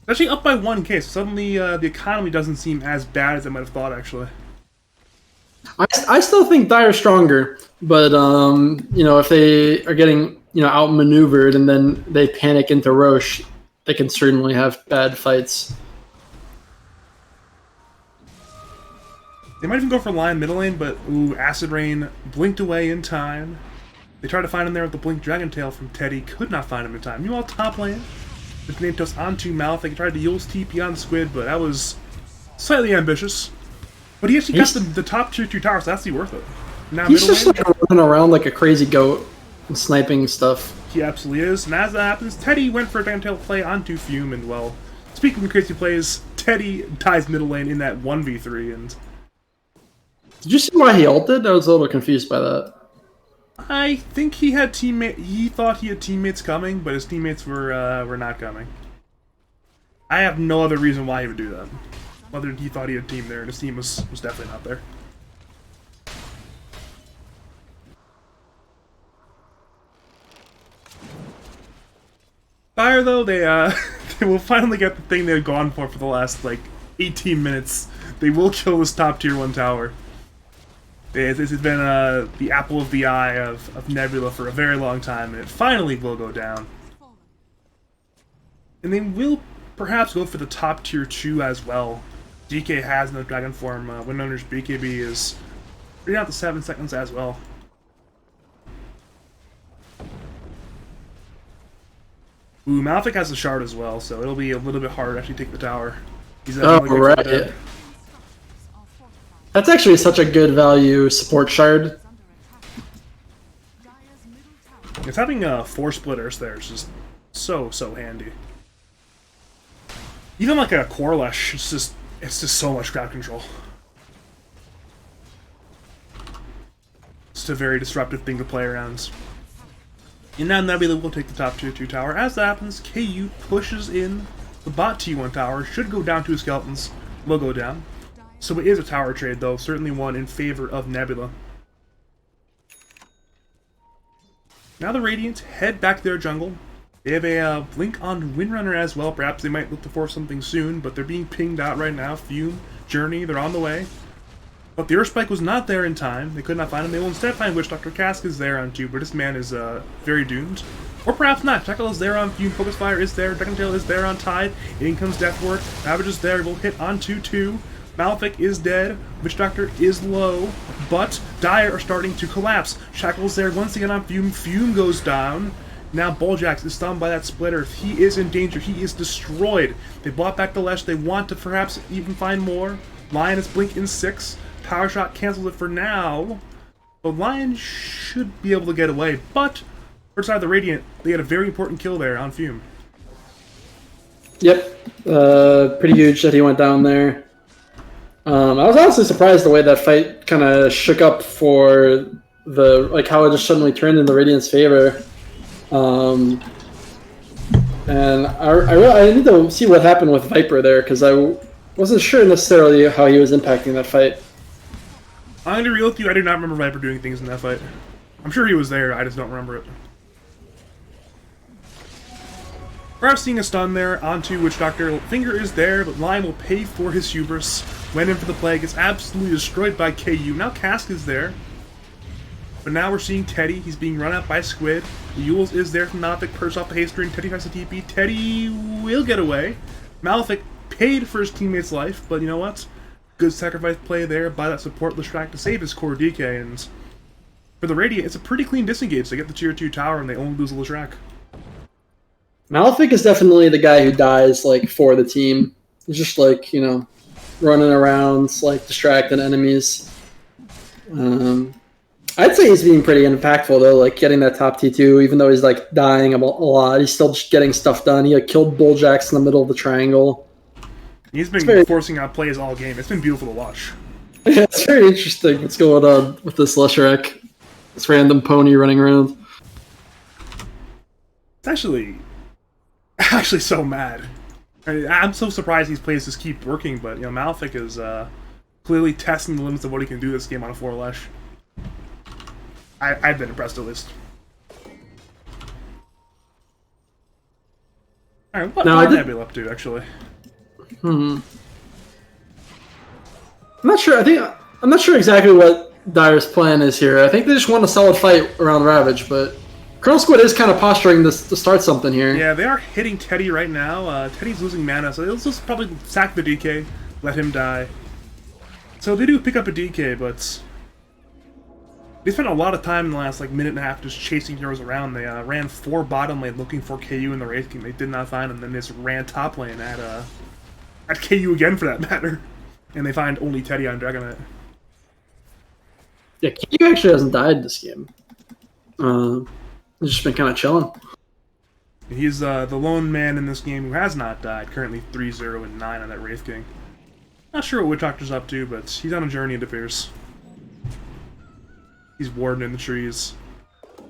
actually up by 1k, so suddenly the economy doesn't seem as bad as I might have thought, actually. I still think Dire's stronger, but you know, if they are getting outmaneuvered and then they panic into Roche, they can certainly have bad fights. They might even go for Lion middle lane, but ooh, Acid Rain blinked away in time. They tried to find him there with the Blink Dragon Tail from Teddy, could not find him in time. Meanwhile, top lane, with Natos onto Mouth, they tried to Yule's TP on Squid, but that was slightly ambitious. But he actually got the top tier 2 towers, so that's worth it. Now he's just lane, like running around like a crazy goat and sniping stuff. He absolutely is, and as that happens, Teddy went for a Dragon Tail play onto Fume, and well, speaking of crazy plays, Teddy dies middle lane in that 1v3, and did you see why he ulted? I was a little confused by that. I think he had he thought he had teammates coming, but his teammates were not coming. I have no other reason why he would do that. Other than he thought he had a team there, and his team was definitely not there. Fire though, they they will finally get the thing they've gone for the last like 18 minutes. They will kill this top tier 1 tower. This has been the apple of the eye of Nebula for a very long time, and it finally will go down. And they will perhaps go for the top tier 2 as well. DK has no dragon form. Windrunner's BKB is reading out the 7 seconds as well. Ooh, Malphite has a shard as well, so it'll be a little bit harder to actually take the tower. He's right. That's actually such a good value support shard. It's having 4 splitters there. It's just so handy. Even like a Corlesh, it's just so much crowd control. It's a very disruptive thing to play around. And now Nebula will take the top tier 2 tower. As that happens, KU pushes in the bot T1 tower. Should go down 2 skeletons. Will go down. So it is a tower trade, though. Certainly one in favor of Nebula. Now the Radiant head back to their jungle. They have a blink on Windrunner as well. Perhaps they might look to force something soon, but they're being pinged out right now. Fume, Journey, they're on the way. But the Earth Spike was not there in time. They could not find him. They will instead find Witch Doctor. Cask is there on 2, but this man is very doomed. Or perhaps not. Jekyll is there on Fume. Focus Fire is there. Dragon Tail is there on Tide. In comes Deathward. Ravage is there. Will hit on 2-2. Malefic is dead. Witch Doctor is low. But Dire are starting to collapse. Shackle's there once again on Fume. Fume goes down. Now Bulljax is stunned by that splitter. He is in danger. He is destroyed. They bought back the Lesh. They want to perhaps even find more. Lion is blink in 6. Power Shot cancels it for now. The Lion should be able to get away, but first side of the Radiant, they had a very important kill there on Fume. Yep. Pretty huge that he went down there. I was honestly surprised the way that fight kind of shook up for how it just suddenly turned in the Radiant's favor. And I need to see what happened with Viper there, because I wasn't sure necessarily how he was impacting that fight. I'm going to be real with you, I do not remember Viper doing things in that fight. I'm sure he was there, I just don't remember it. Perhaps seeing a stun there onto Witch Doctor. Finger is there, but Lion will pay for his hubris. Went in for the play, gets absolutely destroyed by KU. Now Cask is there. But now we're seeing Teddy. He's being run out by Squid. Yules is there from Malefic, perks off the haste ring. Teddy tries to TP. Teddy will get away. Malefic paid for his teammate's life, but you know what? Good sacrifice play there by that support Leshrac to save his core DK. And for the Radiant, it's a pretty clean disengage. They get the tier 2 tower and they only lose Leshrac. Malefic is definitely the guy who dies for the team. He's just running around, distracting enemies. I'd say he's being pretty impactful though, getting that top T2, even though he's dying a lot, he's still just getting stuff done. He killed Bulljacks in the middle of the triangle. He's been forcing out plays all game. It's been beautiful to watch. Yeah, it's very interesting what's going on with this Leshrac. This random pony running around. It's actually so mad. I'm so surprised these plays just keep working, but Malefic is clearly testing the limits of what he can do this game on a 4 Lesh. I've been impressed at least. Alright, what is Nebula up to actually? I'm not sure. I'm not sure exactly what Dire's plan is here. I think they just want a solid fight around Ravage, but Colonel Squid is kind of posturing to start something here. Yeah, they are hitting Teddy right now. Teddy's losing mana, so they'll just probably sack the DK, let him die. So they do pick up a DK, but they spent a lot of time in the last minute and a half just chasing heroes around. They ran 4 bottom lane looking for KU in the Wraith King. They did not find him, then they just ran top lane at KU again for that matter. And they find only Teddy on Dragonite. Yeah, KU actually hasn't died this game. He's just been kind of chilling. He's the lone man in this game who has not died. Currently 3-0 and 9 on that Wraith King. Not sure what Witch Doctor's up to, but he's on a journey, it appears. He's warding in the trees.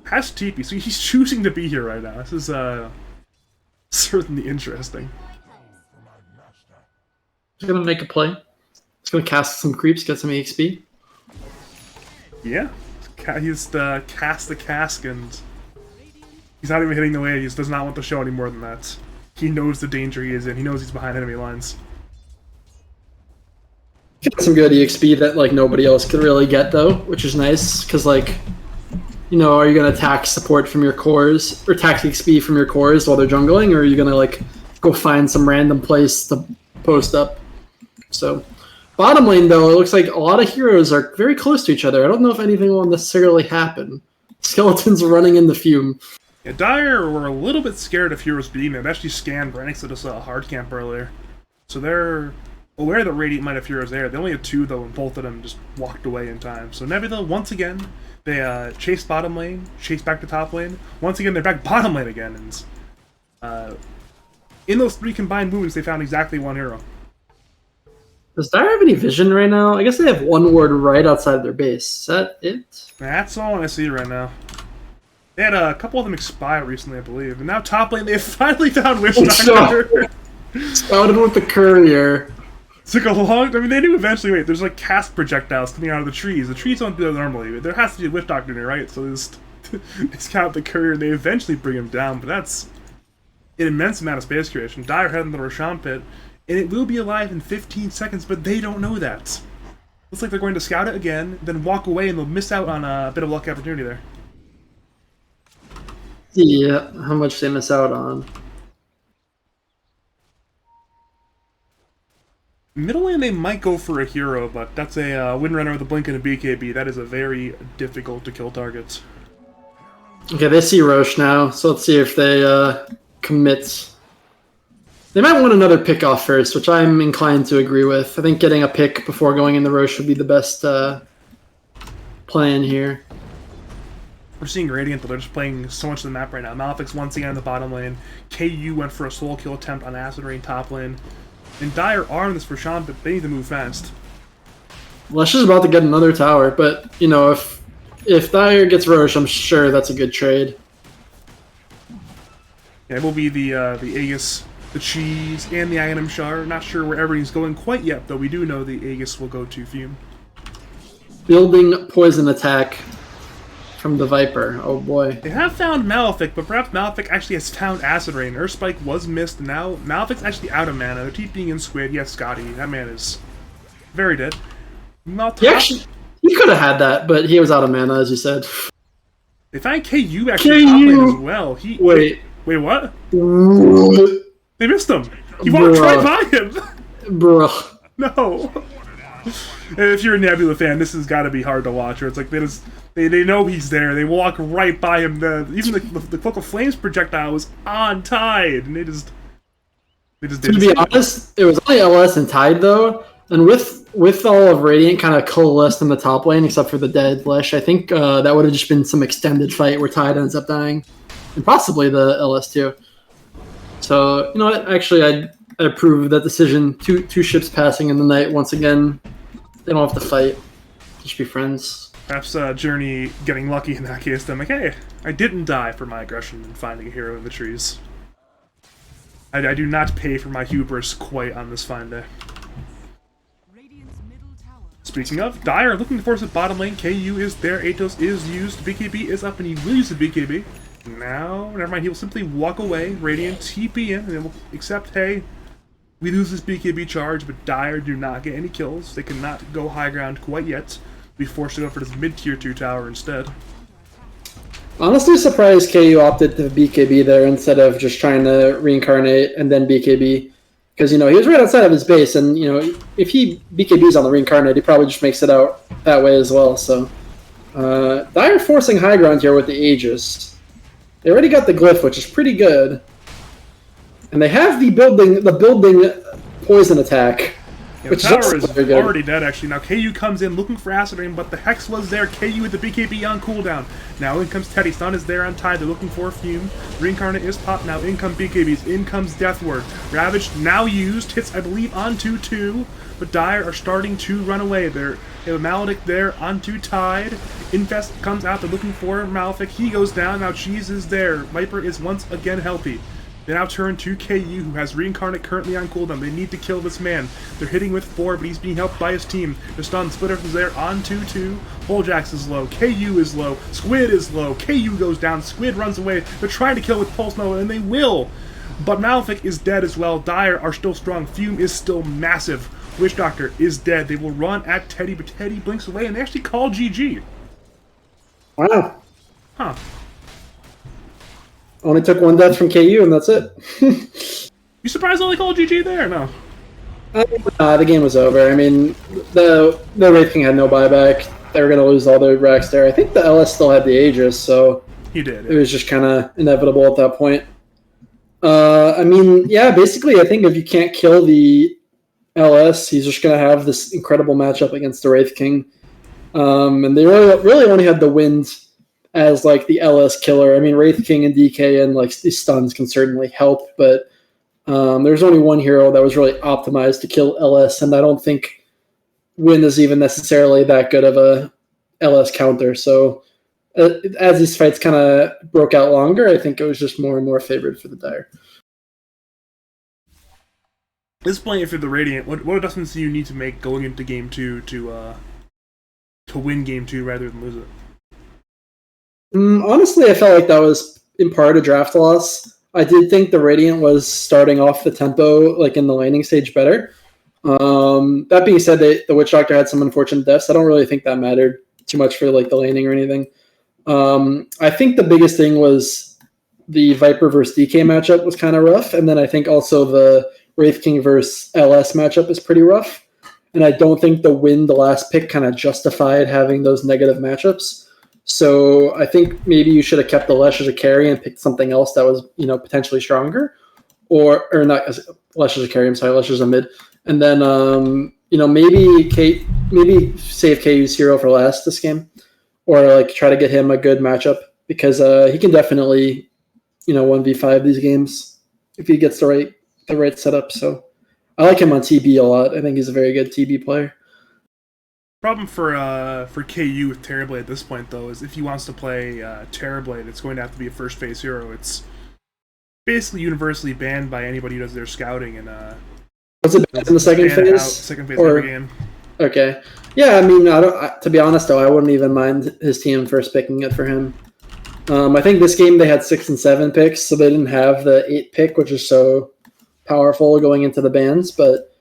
Has TP, so he's choosing to be here right now. This is certainly interesting. He's gonna make a play. He's gonna cast some creeps, get some EXP. Yeah, he's cast the cask, and he's not even hitting the wave. He just does not want to show any more than that. He knows the danger he is in. He knows he's behind enemy lines. Got some good EXP that nobody else could really get though, which is nice because are you gonna tax support from your cores or tax XP from your cores while they're jungling, or are you gonna go find some random place to post up? So bottom lane though, it looks like a lot of heroes are very close to each other. I don't know if anything will necessarily happen. Skeletons running in the Fume. Yeah, Dire were a little bit scared of heroes being there. They actually scanned right next to this hard camp earlier, so they're aware that Radiant might have heroes there. They only had 2 though, and both of them just walked away in time. So Nebula, once again, they chased bottom lane, chased back to top lane. Once again, they're back bottom lane again, and in those 3 combined movements, they found exactly 1 hero. Does Dire have any vision right now? I guess they have 1 ward right outside their base. Is that it? That's all I see right now. They had a couple of them expire recently, I believe. And now top lane, they finally found Witch Doctor. Spouted with the courier. Took a long... I mean, they knew eventually, wait, there's cast projectiles coming out of the trees. The trees don't do that normally. There has to be a Witch Doctor in here, right? So they scout the courier and they eventually bring him down. But that's an immense amount of space creation. Dire head in the Roshan pit, and it will be alive in 15 seconds, but they don't know that. Looks like they're going to scout it again, then walk away, and they'll miss out on a bit of lucky opportunity there. Yeah, how much they miss out on. Middle lane, they might go for a hero, but that's a Windrunner with a Blink and a BKB. That is a very difficult to kill target. Okay, they see Roche now, so let's see if they commit. They might want another pick off first, which I'm inclined to agree with. I think getting a pick before going in the Roche would be the best plan here. We're seeing Radiant, though. They're just playing so much of the map right now. Malefic's once again in the bottom lane. KU went for a solo kill attempt on Acid Rain top lane. And Dire armed this for Sean, but they need to move fast. Lesh is about to get another tower, but, you know, if Dire gets Roche, I'm sure that's a good trade. Yeah, it will be the Aegis, the Cheese, and the Aghanim Shard. Not sure where everything's going quite yet, though we do know the Aegis will go to Fume. Building poison attack from the Viper. Oh boy. They have found Malefic, but perhaps Malefic actually has found Acid Rain. Earth Spike was missed, and now Malefic's actually out of mana. They're TPing in Squid. Yes, Scotty. That man is very dead. He could have had that, but he was out of mana, as you said. They find KU actually top lane as well. Wait, what? They missed him. He walked right by him. Bruh. No. If you're a Nebula fan, this has got to be hard to watch. Or it's like they know he's there. They walk right by him. Even the Cloak of Flames projectile was on Tide, and they just to be honest, it was only LS and Tide though, and with all of Radiant kind of coalesced in the top lane, except for the dead Lesh, I think that would have just been some extended fight where Tide ends up dying, and possibly the LS too. So you know what? Actually, I approve of that decision. Two ships passing in the night once again. They don't have to fight. Just be friends. Perhaps Journey getting lucky in that case. I'm like, hey, I didn't die for my aggression and finding a hero in the trees. I do not pay for my hubris quite on this fine day. Speaking of, Dire looking to force it bottom lane. KU is there. Atos is used. BKB is up, and he will use the BKB. Now, never mind. He will simply walk away. Radiant TP in, and they will accept, hey, we lose this BKB charge, but Dire do not get any kills. They cannot go high ground quite yet. We forced to go for this mid-tier 2 tower instead. Honestly surprised KU opted to BKB there instead of just trying to reincarnate and then BKB. Because, you know, he was right outside of his base, and, you know, if he BKBs on the reincarnate, he probably just makes it out that way as well. So, Dire forcing high ground here with the Aegis. They already got the Glyph, which is pretty good. And they have the building poison attack. Yeah, the tower is already dead, actually. Now KU comes in looking for Acid Rain, but the Hex was there. KU with the BKB on cooldown. Now in comes Teddy. Stun is there on Tide. They're looking for a Fume. Reincarnate is popped. Now in come BKBs. In comes Death Ward. Ravage now used. Hits, I believe, onto 2. But Dire are starting to run away. They have a Maledict there onto Tide. Infest comes out. They're looking for Malefic. He goes down. Now Cheese is there. Viper is once again healthy. They now turn to KU, who has Reincarnate currently on cooldown. They need to kill this man. They're hitting with 4, but he's being helped by his team. The stun Splitter is there on 2-2. Holjax is low. KU is low. Squid is low. KU goes down. Squid runs away. They're trying to kill with Pulse Nova, and they will. But Malefic is dead as well. Dire are still strong. Fume is still massive. Witch Doctor is dead. They will run at Teddy, but Teddy blinks away, and they actually call GG. Wow. Huh. Only took 1 death from KU, and that's it. You surprised they called GG there? No. The game was over. I mean, the Wraith King had no buyback. They were going to lose all their racks there. I think the LS still had the Aegis, so he did. It was just kind of inevitable at that point. I mean, yeah, basically, I think if you can't kill the LS, he's just going to have this incredible matchup against the Wraith King. And they really only had the wind as like the LS killer. I mean, Wraith King and DK and like these stuns can certainly help, but there's only one hero that was really optimized to kill LS, and I don't think Wind is even necessarily that good of a LS counter. So as these fights kind of broke out longer, I think it was just more and more favored for the Dire. This point for the Radiant, what adjustments do you need to make going into Game 2 to win Game 2 rather than lose it? Honestly, I felt like that was in part a draft loss. I did think the Radiant was starting off the tempo, like in the laning stage, better. That being said, the Witch Doctor had some unfortunate deaths. I don't really think that mattered too much for like the laning or anything. I think the biggest thing was the Viper versus DK matchup was kind of rough, and then I think also the Wraith King versus LS matchup is pretty rough. And I don't think the Wind, the last pick, kind of justified having those negative matchups. So I think maybe you should have kept the Lesh as a carry and picked something else that was, potentially stronger. or not. Lesher's a carry. I'm sorry, Lesher's a mid, and then maybe save KU's hero for last this game, or like try to get him a good matchup because he can definitely 1v5 these games if he gets the right setup. So I like him on TB a lot. I think he's a very good TB player. Problem for KU with Terrorblade at this point, though, is if he wants to play Terrorblade, it's going to have to be a first phase hero. It's basically universally banned by anybody who does their scouting. And was it banned in the second phase? Second phase every game. Okay. Yeah, I mean, to be honest, though, I wouldn't even mind his team first picking it for him. I think this game they had 6 and 7 picks, so they didn't have the 8 pick, which is so powerful going into the bans. But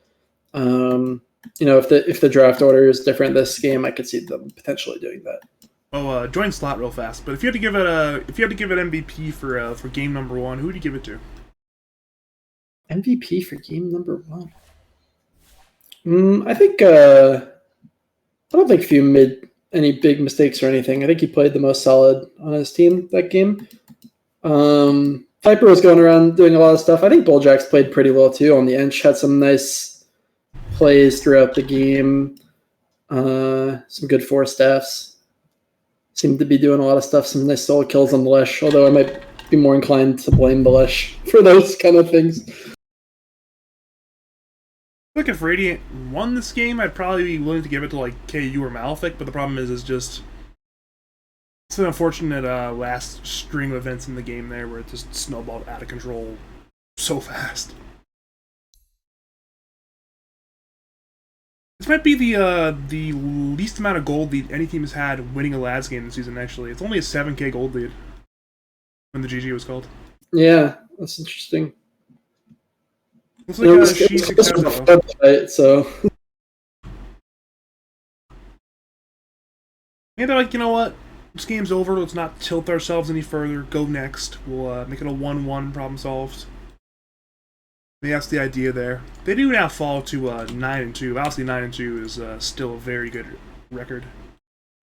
if the draft order is different this game, I could see them potentially doing that. Oh, join slot real fast. But if you had to give it MVP for game number 1, who would you give it to? MVP for game number 1. I think I don't think Few made any big mistakes or anything. I think he played the most solid on his team that game. Viper was going around doing a lot of stuff. I think Bulljax played pretty well too on the bench. Had some nice plays throughout the game. Some good 4 staffs. Seemed to be doing a lot of stuff. Some nice solo kills on the Lesh, although I might be more inclined to blame the Lesh for those kind of things. Look, if Radiant won this game, I'd probably be willing to give it to like KU or Malefic, but the problem is just it's an unfortunate last string of events in the game there where it just snowballed out of control so fast. This might be the least amount of gold lead any team has had winning a Lads game this season, actually. It's only a 7k gold lead when the GG was called. Yeah, that's interesting. Looks like Sheeeesh fight, so. And they're like, you know what? This game's over. Let's not tilt ourselves any further. Go next. We'll make it a 1-1 problem solved. Maybe that's the idea there. They do now fall to 9-2. Obviously, 9-2 is still a very good record.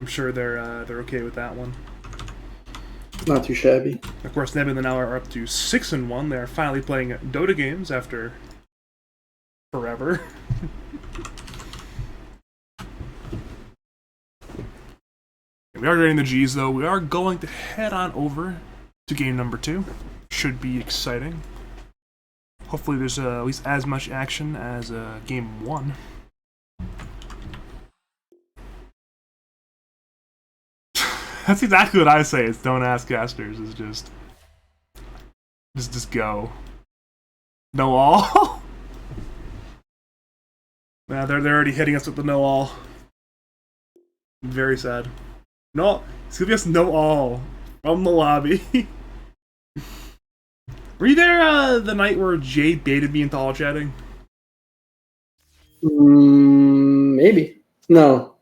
I'm sure they're okay with that one. Not too shabby. Of course, Nebula now are up to 6-1. They're finally playing Dota games after forever. We are getting the G's, though. We are going to head on over to game number 2. Should be exciting. Hopefully there's at least as much action as game 1. That's exactly what I say. It's don't ask casters. It's just go. No all. Nah, they're already hitting us with the no all. Very sad. No, it's gonna be us no all from the lobby. Were you there the night where Jay baited me into all chatting? Maybe. No.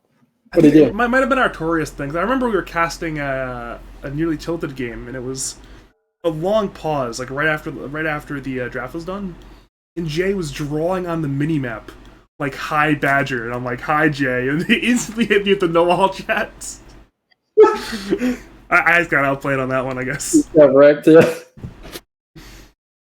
What did you do? Might have been Artorias things. I remember we were casting a nearly tilted game, and it was a long pause, like right after the draft was done, and Jay was drawing on the minimap like "Hi Badger," and I'm like "Hi Jay," and they instantly hit me with the no all chats. I just got outplayed on that one, I guess. Yeah, wrecked. Yeah.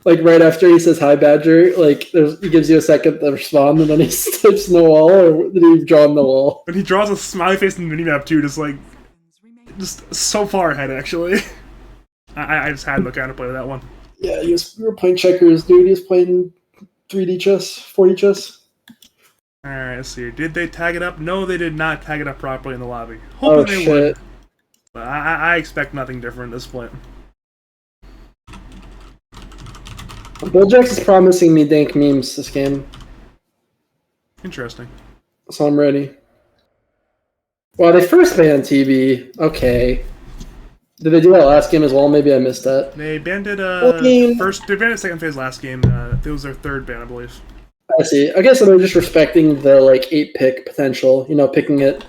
Like right after he says "Hi Badger," like he gives you a second to respond, and then he types "no wall," or did he draw "no wall"? And he draws a smiley face in the minimap too, just so far ahead. Actually, I just had no counterplay to that one. Yeah, we were playing checkers, dude. He was playing 3D chess, 4D chess. All right, let's see. Did they tag it up? No, they did not tag it up properly in the lobby. Hoping they would. But I expect nothing different at this point. Bulljax is promising me dank memes this game. Interesting. So I'm ready. Well, they first banned TB. Okay. Did they do that last game as well? Maybe I missed that. They banned it first. They banned it second phase last game. It was their third ban, I believe. I see. I guess they're just respecting the 8 pick potential. Picking it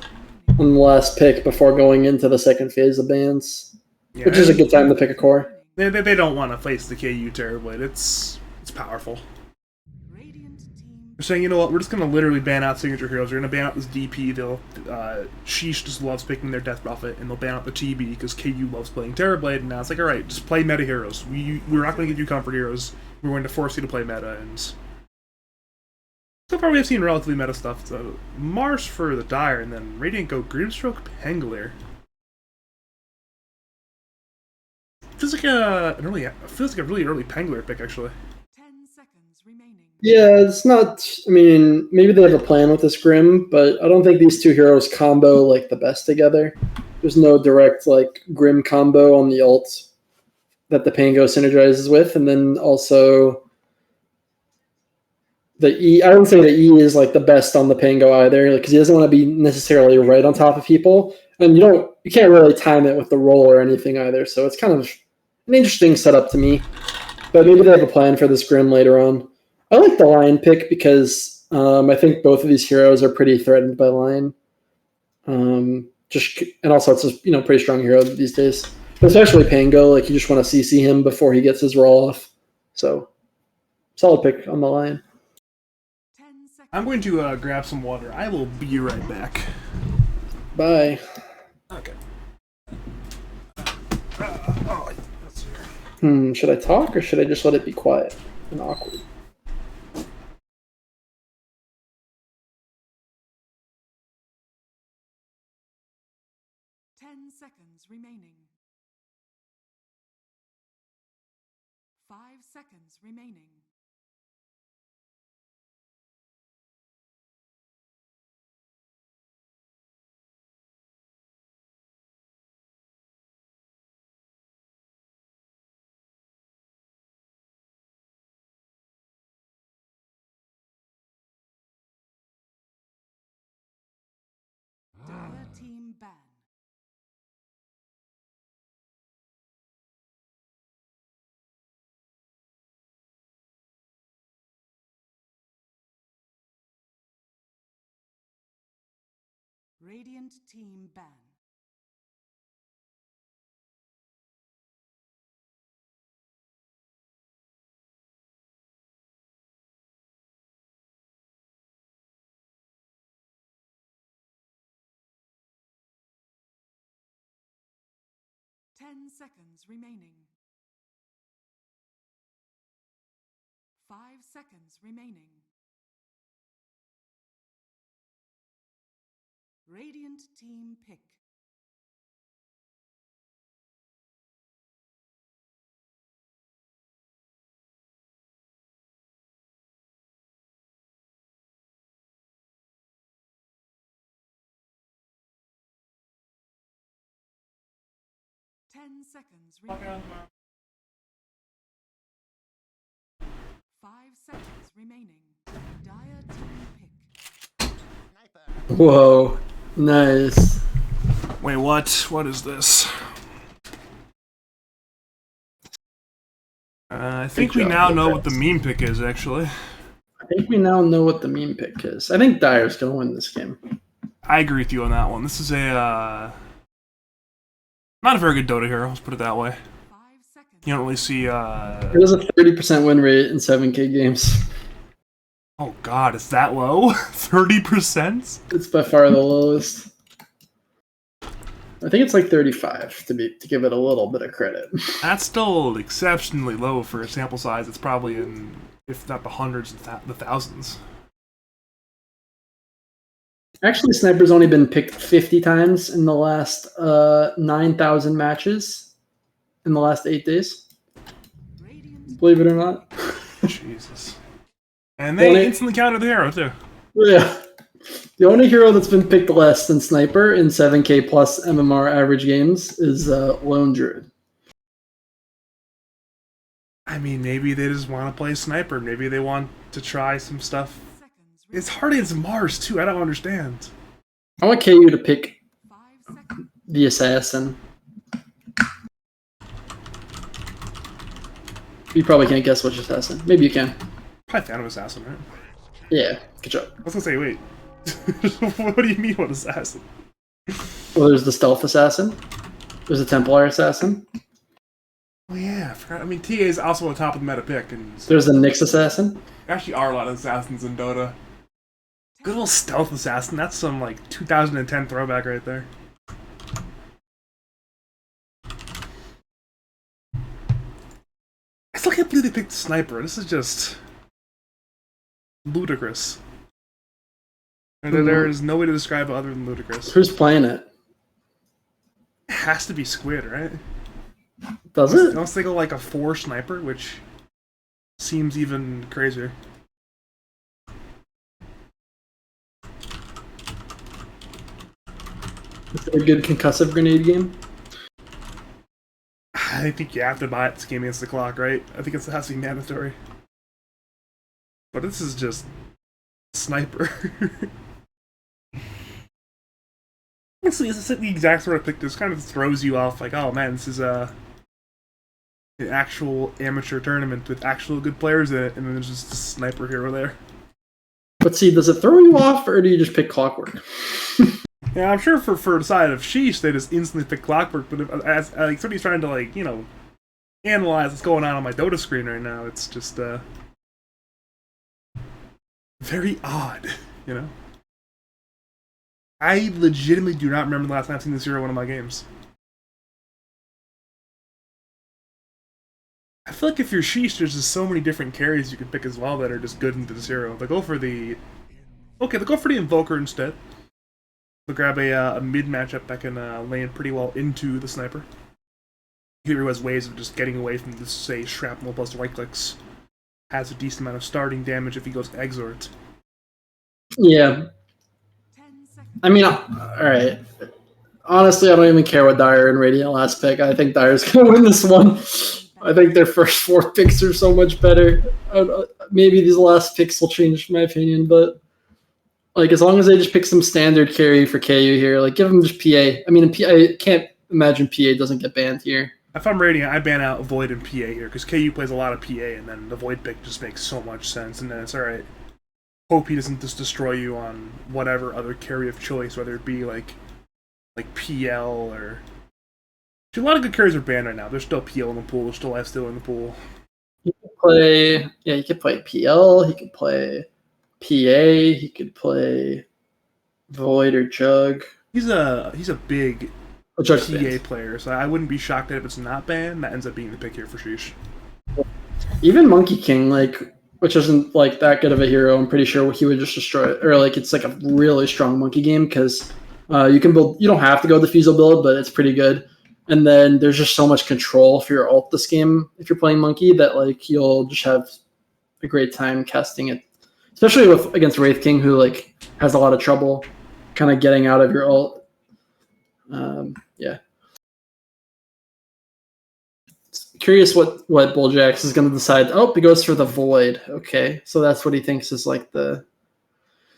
on the last pick before going into the second phase of bans, yeah, which is a good time to pick a core. They don't want to face the KU Terrorblade. It's powerful. They're saying, you know what, we're just going to literally ban out signature heroes. We're going to ban out this DP. Sheesh just loves picking their Death Buffet, and they'll ban out the TB because KU loves playing Terrorblade. And now it's like, all right, just play meta heroes. We're not going to give you comfort heroes. We're going to force you to play meta. And so far we have seen relatively meta stuff. So Mars for the Dire, and then Radiant go Grimstroke Pangolier. Feels like a really early Pangolier pick, actually. 10 seconds remaining. Yeah, it's not. I mean, maybe they have a plan with this Grim, but I don't think these two heroes combo like the best together. There's no direct like Grim combo on the ult that the Pango synergizes with, and then also the E. I wouldn't say the E is like the best on the Pango either, because he doesn't want to be necessarily right on top of people, and you can't really time it with the roll or anything either. So it's kind of an interesting setup to me. But maybe they have a plan for this Grim later on. I like the Lion pick because I think both of these heroes are pretty threatened by Lion. And also it's a pretty strong hero these days. But especially Pango, like you just want to CC him before he gets his roll off. So solid pick on the Lion. 10 seconds. I'm going to grab some water. I will be right back. Bye. Okay. Should I talk or should I just let it be quiet and awkward? 10 seconds remaining. 5 seconds remaining. Dire team ban. Radiant team ban. Ten seconds remaining. 5 seconds remaining. Radiant team pick. Ten seconds remaining. 5 seconds remaining. Dire team pick. Whoa. Nice. Wait, what? What is this? I think we now know what the meme pick is, actually. I think we now know what the meme pick is. I think Dire's going to win this game. I agree with you on that one. This is a not a very good Dota hero, let's put it that way. 5 seconds. You don't really see It has a 30% win rate in 7K games. Oh god, is that low? 30%? It's by far the lowest. I think it's like 35 to give it a little bit of credit. That's still exceptionally low for a sample size. It's probably in, if not the hundreds, the thousands. Actually, Sniper's only been picked 50 times in the last 9,000 matches in the last 8 days. Radiant Believe it or not. Jesus. And they Well, instantly countered the hero, too. Yeah. The only hero that's been picked less than Sniper in 7K plus MMR average games is Lone Druid. I mean, maybe they just want to play Sniper. Maybe they want to try some stuff. seconds It's hard against Mars, too. I don't understand. I want KU to pick 5 seconds. the Assassin. You probably can't guess which Assassin. Maybe you can. Probably Phantom Assassin, right? Yeah, good job. I was gonna say, wait. What do you mean, what assassin? Well, there's the Stealth Assassin. There's the Templar Assassin. Oh yeah, I forgot. I mean, TA is also on top of the meta pick, and There's a Nyx assassin. there actually are a lot of assassins in Dota. Good old stealth assassin. That's some like 2010 throwback right there. I still can't believe they picked sniper. This is just ludicrous. There is no way to describe it other than ludicrous. Who's playing it? It has to be Squid, right? Does it? Unless they go like a 4 sniper, which seems even crazier. Is it a good concussive grenade game? I think you have to buy it this game against the clock, right? I think it has to be mandatory. But this is just sniper. Honestly, it's the exact sort of pick that kind of throws you off, like, oh man, this is an actual amateur tournament with actual good players in it, and then there's just a sniper hero there. But see, does it throw you off, or do you just pick Clockwork? Yeah, I'm sure for the side of Sheeesh, they just instantly pick Clockwork, but if, as like somebody's trying to, like, you know, analyze what's going on my Dota screen right now, it's just very odd, you know? I legitimately do not remember the last time I've seen this hero in one of my games. I feel like if you're Sheesh, there's just so many different carries you could pick as well that are just good into this hero. They go for the... Okay, they go for the Invoker instead. They'll grab a mid matchup that can land pretty well into the sniper. Hero has ways of just getting away from this, say, shrapnel plus right clicks. Has a decent amount of starting damage if he goes Exort. Yeah. 10 seconds. I mean, alright. Honestly, I don't even care what Dire and Radiant last pick. I think Dire's going to win this one. I think their first 4 picks are so much better. Maybe these last picks will change my opinion, but like as long as they just pick some standard carry for KU here, like give them just PA. I mean, I can't imagine PA doesn't get banned here. If I'm Radiant, I ban out Void and PA here, because KU plays a lot of PA, and then the Void pick just makes so much sense, and then it's alright. Hope he doesn't just destroy you on whatever other carry of choice, whether it be like PL or... A lot of good carries are banned right now. There's still PL in the pool, there's still F-Steal in the pool. He could play PL, he could play PA, he could play Void or Jug. He's a big Jug's PA banned. player, so I wouldn't be shocked that if it's not banned, that ends up being the pick here for Sheesh. Even Monkey King, like, which isn't like that good of a hero, I'm pretty sure he would just destroy it. Or like it's like a really strong monkey game because you can build. You don't have to go the Fusil build, but it's pretty good. And then there's just so much control for your ult this game if you're playing monkey that like you'll just have a great time casting it, especially with against Wraith King who like has a lot of trouble kind of getting out of your ult. Yeah. Curious what Bulljax is going to decide. Oh, he goes for the Void. Okay, so that's what he thinks is like the...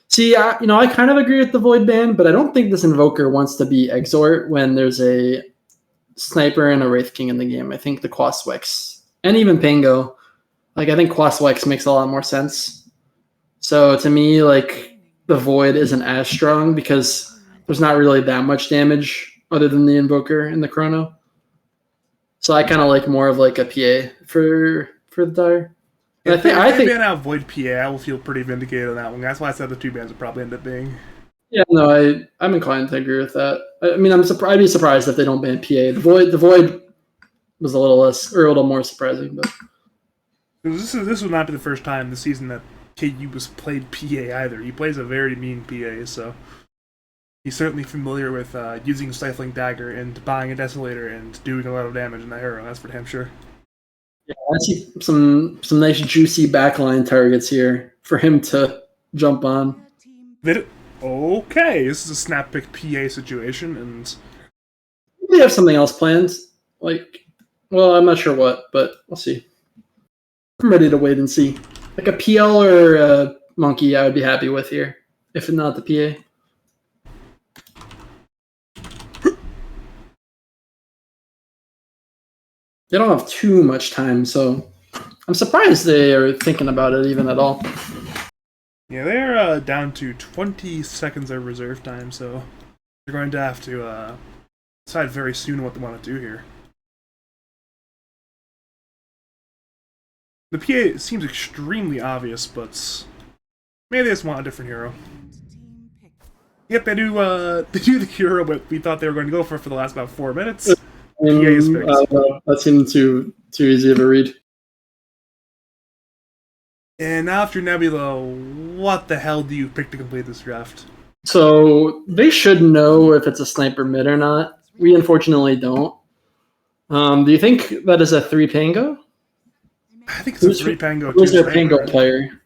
See, I kind of agree with the Void ban, but I don't think this Invoker wants to be Exort when there's a Sniper and a Wraith King in the game. I think the Quaswex, and even Pango, like I think Quaswex makes a lot more sense. So to me, like the Void isn't as strong because there's not really that much damage other than the Invoker and the Chrono. So I kind of like more of like a PA for the Dire. If I think ban out Void PA, I will feel pretty vindicated on that one. That's why I said the 2 bans would probably end up being. Yeah, no, I'm inclined to agree with that. I mean, I'd be surprised if they don't ban PA. The Void was a little less or a little more surprising, but This would not be the first time this season that KU was played PA either. He plays a very mean PA, so he's certainly familiar with using Stifling Dagger and buying a Desolator and doing a lot of damage in that hero. That's for damn sure. yeah, I see some nice juicy backline targets here for him to jump on. Okay, this is a snap pick PA situation, and They have something else planned. Like, well, I'm not sure what, but we'll see. I'm ready to wait and see. Like a PL or a Monkey, I would be happy with here, if not the PA. They don't have too much time, so I'm surprised they are thinking about it even at all. yeah, they're down to 20 seconds of reserve time, so they're going to have to decide very soon what they want to do here. The PA seems extremely obvious, but maybe they just want a different hero. Team pick. Yep, they do the hero what we thought they were going to go for the last about 4 minutes. PA is I picked. don't know. That seemed too easy of a read. And now after Nebula, what the hell do you pick to complete this draft? So they should know if it's a sniper mid or not. We unfortunately don't. Do you think that is a 3 Pango? I think it's a 3 Pango. Who's 2 their sniper. Pango player?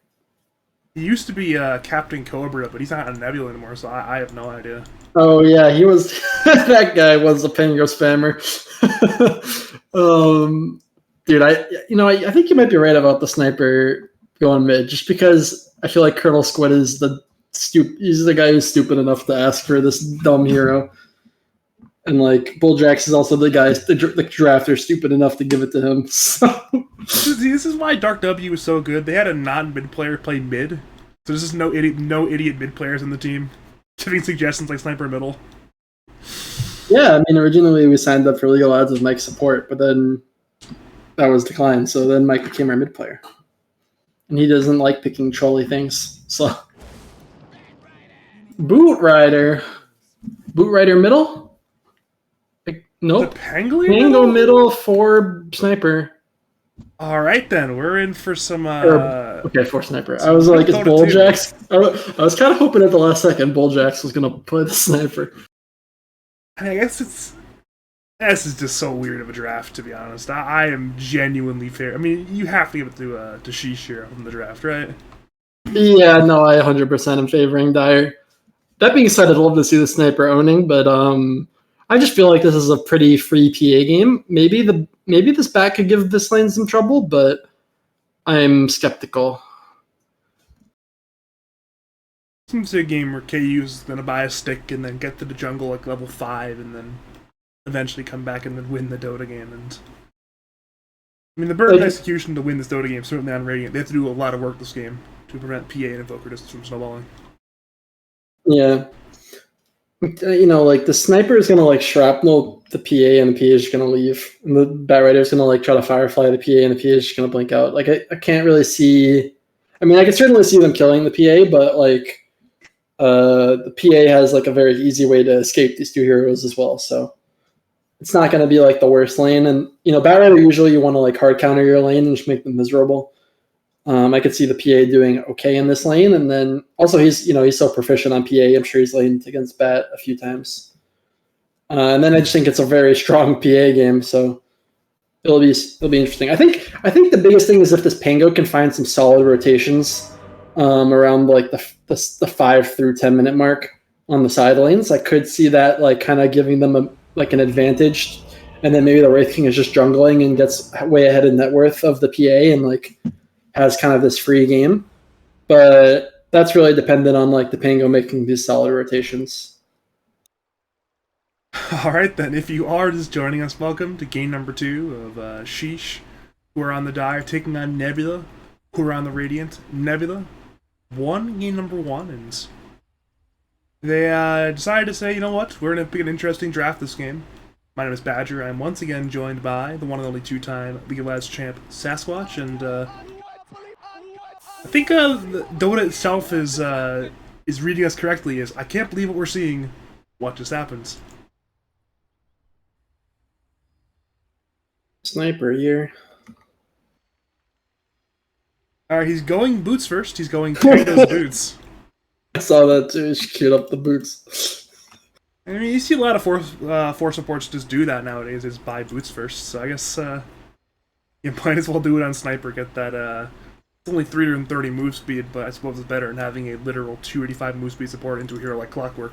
He used to be Captain Cobra, but he's not on Nebula anymore, so I have no idea. Oh yeah, he was. That guy was a Pango spammer. Dude, I think you might be right about the sniper going mid, just because I feel like Colonel Squid is he's the guy who's stupid enough to ask for this dumb hero. And like Bulljax is also the guy, the drafter, stupid enough to give it to him. So This is why Dark W was so good. They had a non-mid player play mid, so there's just no idiot mid players in the team giving suggestions like sniper middle. yeah, I mean, originally we signed up for League of Legends with Mike's support, but then that was declined. So then Mike became our mid player, and he doesn't like picking trolley things. So Boot Rider middle. Nope. The Pangolier? Pango middle for sniper. All right, then we're in for some. Okay, for sniper. I was like, it's Bulljax. I was kind of hoping at the last second Bulljax was gonna play the sniper. I guess this is just so weird of a draft, to be honest. I am genuinely fair. I mean, you have to give it to Sheeesh here from the draft, right? Yeah, no, I 100% am favoring Dyer. That being said, I'd love to see the sniper owning, but I just feel like this is a pretty free PA game. Maybe this back could give this lane some trouble, but I'm skeptical. Seems to be a game where KU's gonna buy a stick and then get to the jungle like level 5 and then eventually come back and then win the Dota game. And I mean, the burden execution to win this Dota game certainly on Radiant. They have to do a lot of work this game to prevent PA and Invoker distance from snowballing. Yeah. Like the sniper is gonna like shrapnel the PA and the PA is just gonna leave. And the Bat Rider is gonna like try to firefly the PA and the PA is just gonna blink out. Like I can't really see. I mean, I can certainly see them killing the PA, but like the PA has like a very easy way to escape these two heroes as well. So it's not gonna be like the worst lane. And Bat Rider usually you want to like hard counter your lane and just make them miserable. I could see the PA doing okay in this lane, and then also he's so proficient on PA. I'm sure he's laned against Bat a few times, and then I just think it's a very strong PA game, so it'll be interesting. I think the biggest thing is if this Pango can find some solid rotations around like the 5 through 10 minute mark on the side lanes. I could see that like kind of giving them an advantage, and then maybe the Wraith King is just jungling and gets way ahead in net worth of the PA and like has kind of this free game, but that's really dependent on like the Pango making these solid rotations. All right, then. If you are just joining us, welcome to game number 2 of Sheeesh, who are on the dive, taking on Nebula, who are on the Radiant. Nebula won game number 1, and they decided to say, you know what, we're going to pick an interesting draft this game. My name is Badger. I'm once again joined by the one and only 2-time League of Legends champ, Sasquatch, and I think the Dota itself is reading us correctly. I can't believe what we're seeing. What just happened? Sniper here. Alright, he's going boots first. He's going Tango's boots. I saw that too. She queued up the boots. I mean, you see a lot of force supports just do that nowadays, is buy boots first. So I guess you might as well do it on Sniper. Get that. It's only 330 move speed, but I suppose it's better than having a literal 285 move speed support into a hero like Clockwork.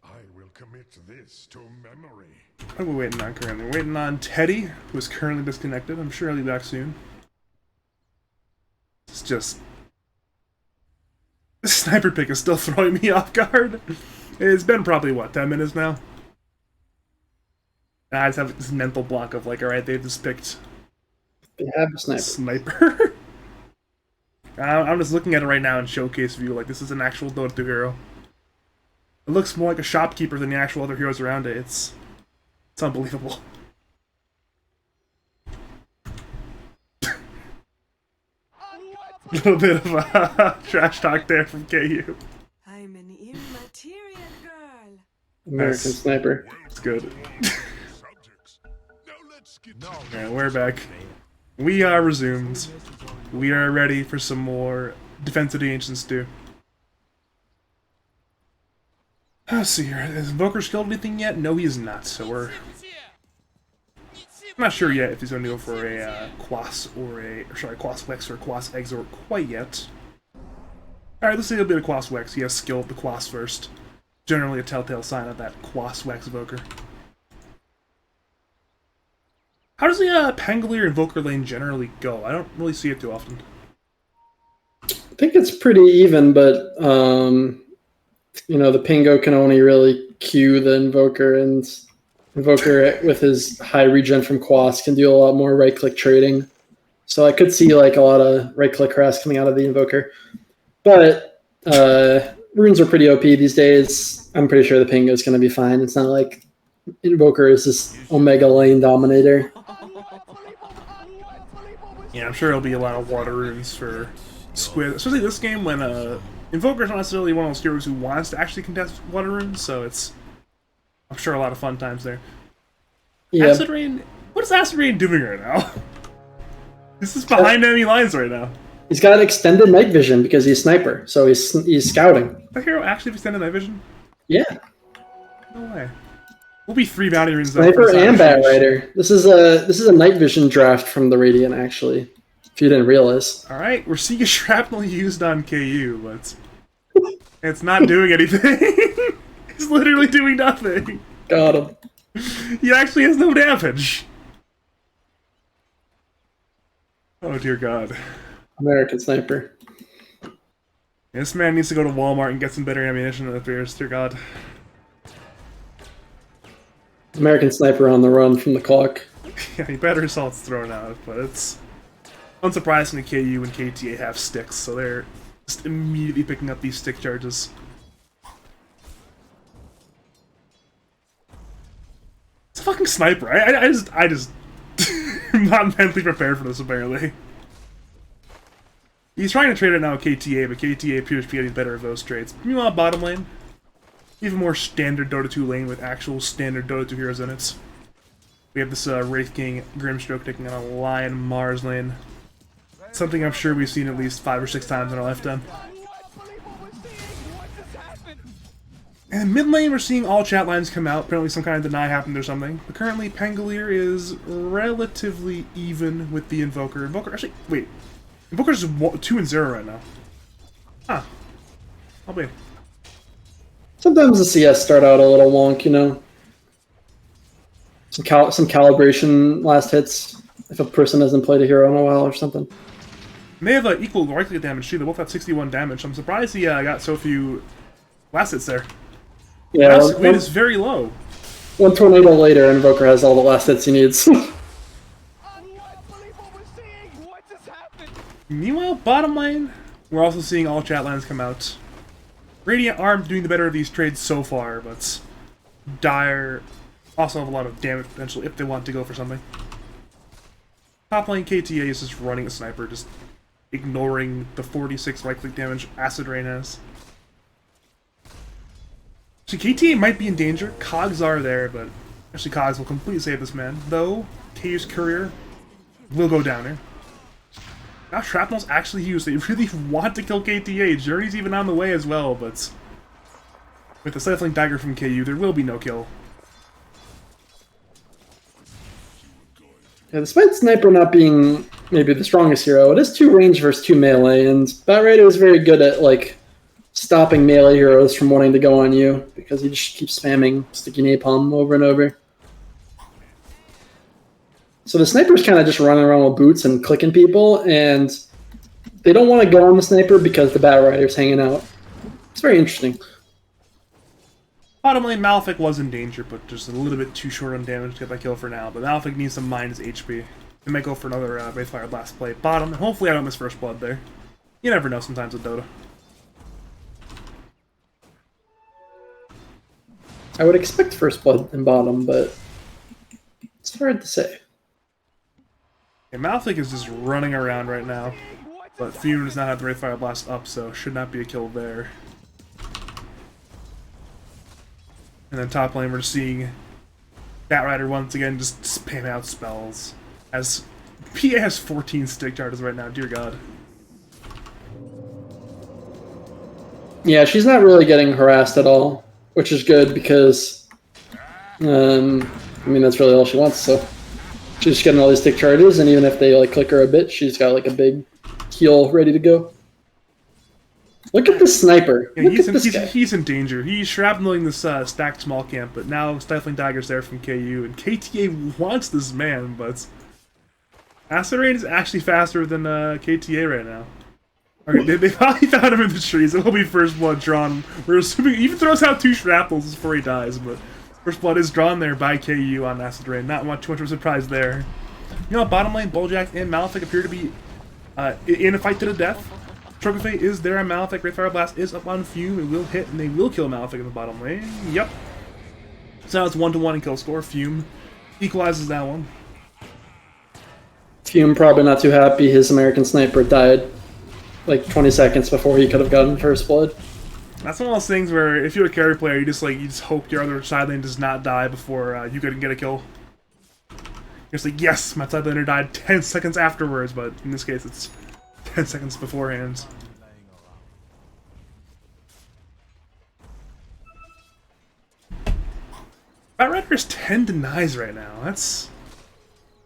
I will commit this to memory. What are we waiting on currently? We're waiting on Teddy, who is currently disconnected. I'm sure he'll be back soon. It's just... This sniper pick is still throwing me off guard. It's been probably, what, 10 minutes now? I just have this mental block of like, alright, they just picked... They have a sniper. Sniper? I'm just looking at it right now in showcase view, like this is an actual Dota 2 hero. It looks more like a shopkeeper than the actual other heroes around it. It's unbelievable. A little bit of trash talk there from KU. I'm an immaterial girl. American Sniper. It's good. Subjects. Now let's get to Alright, we're back. We are resumed. We are ready for some more Defense of the Ancients too. Let's see here. Has Invoker skilled anything yet? No, he is not. So I'm not sure yet if he's going to go for a Quas or Quas Wex or Quas Exort quite yet. Alright, let's see a little bit of Quas Wex. He has skill with the Quas first. Generally a telltale sign of that Quas Wex Evoker. How does the Pangolier Invoker lane generally go? I don't really see it too often. I think it's pretty even, but you know, the Pingo can only really Q the Invoker, and Invoker with his high regen from Quas can do a lot more right-click trading. So I could see like a lot of right-click harass coming out of the Invoker. But runes are pretty OP these days. I'm pretty sure the Pingo is going to be fine. It's not like Invoker is this Omega lane dominator. Yeah, I'm sure it'll be a lot of water runes for Squid, especially this game when Invoker's not necessarily one of those heroes who wants to actually contest water runes, so it's, I'm sure, a lot of fun times there. Yeah. Acid Rain, what is Acid Rain doing right now? This is behind enemy lines right now. He's got extended night vision because he's sniper, so he's scouting. The hero actually have extended night vision? Yeah. No way. We'll be 3 bounty runes. Sniper and Bat Rider. This is a night vision draft from the Radiant, actually. If you didn't realize. All right, we're seeing a shrapnel used on KU, but it's not doing anything. It's literally doing nothing. Got him. He actually has no damage. Oh dear God. American Sniper. This man needs to go to Walmart and get some better ammunition, it appears. Dear God. American Sniper on the run from the clock. Yeah, he better salt's thrown out, but it's unsurprising that KU and KTA have sticks, so they're just immediately picking up these stick charges. It's a fucking sniper. I just I'm not mentally prepared for this, apparently. He's trying to trade it now with KTA, but KTA appears to be getting better at those trades. Meanwhile, bottom lane, even more standard Dota 2 lane with actual standard Dota 2 heroes in it. We have this Wraith King Grimstroke taking on a Lion Mars lane. Something I'm sure we've seen at least 5 or 6 times in our lifetime. And mid lane, we're seeing all chat lines come out. Apparently some kind of deny happened or something. But currently, Pangolier is relatively even with the Invoker. Actually, wait. Invoker's 2-0 right now. Huh. I'll be. Sometimes the CS start out a little wonk, you know. Some calibration last hits if a person hasn't played a hero in a while or something. They have equal right-click damage too. They both have 61 damage. I'm surprised he got so few last hits there. Yeah, last hit is very low. One tornado later, Invoker has all the last hits he needs. Meanwhile, bottom lane, we're also seeing all chat lines come out. Radiant aren't doing the better of these trades so far, but Dire also have a lot of damage potential if they want to go for something. Top lane KTA is just running a sniper, just ignoring the 46 right-click damage Acid Rain has. So KTA might be in danger. Cogs are there, but actually Cogs will completely save this man. Though, KU's career will go down here. Now Shrapnel's actually used. They really want to kill KTA. Journey's even on the way as well, but with the Stifling Dagger from KU, there will be no kill. Yeah, despite Sniper not being maybe the strongest hero, it is 2 range versus 2 melee, and Bat Rider is very good at like stopping melee heroes from wanting to go on you because he just keeps spamming sticky napalm over and over. So the Sniper's kind of just running around with boots and clicking people, and they don't want to go on the Sniper because the Bat Rider's hanging out. It's very interesting. Bottom lane, Malefic was in danger, but just a little bit too short on damage to get that kill for now. But Malefic needs to mine his HP. They might go for another Wraithfire Blast play. Bottom, and hopefully I don't miss first blood there. You never know sometimes with Dota. I would expect first blood in bottom, but it's hard to say. Yeah, Malphite is just running around right now, but Fume does not have the Wraith Fire Blast up, so should not be a kill there. And then top lane, we're seeing Batrider once again just spam out spells. As PA has 14 stick charges right now, dear god. Yeah, she's not really getting harassed at all, which is good because, I mean, that's really all she wants, so. She's just getting all these stick charges, and even if they like click her a bit, she's got like a big heal ready to go. Look at this sniper. Yeah, he's in danger. He's shrapneling this stacked small camp, but now Stifling Dagger's there from KU, and KTA wants this man, but Acid Rain is actually faster than KTA right now. Okay, they probably found him in the trees. It will be first blood drawn. We're assuming he even throws out 2 shrapnels before he dies, but first blood is drawn there by KU on Acid Rain. Not too much of a surprise there. You know, bottom lane, Bulljack and Malphite appear to be in a fight to the death. Trogafate is there on Malphite. Great Fire Blast is up on Fume. It will hit, and they will kill Malphite in the bottom lane. Yep. So now it's 1-1 in kill score. Fume equalizes that one. Fume probably not too happy. His American sniper died like 20 seconds before he could have gotten first blood. That's one of those things where if you're a carry player, you just hope your other side lane does not die before you can get a kill. You're just like, yes, my side laner died 10 seconds afterwards, but in this case it's 10 seconds beforehand. Batrider's 10 denies right now. That's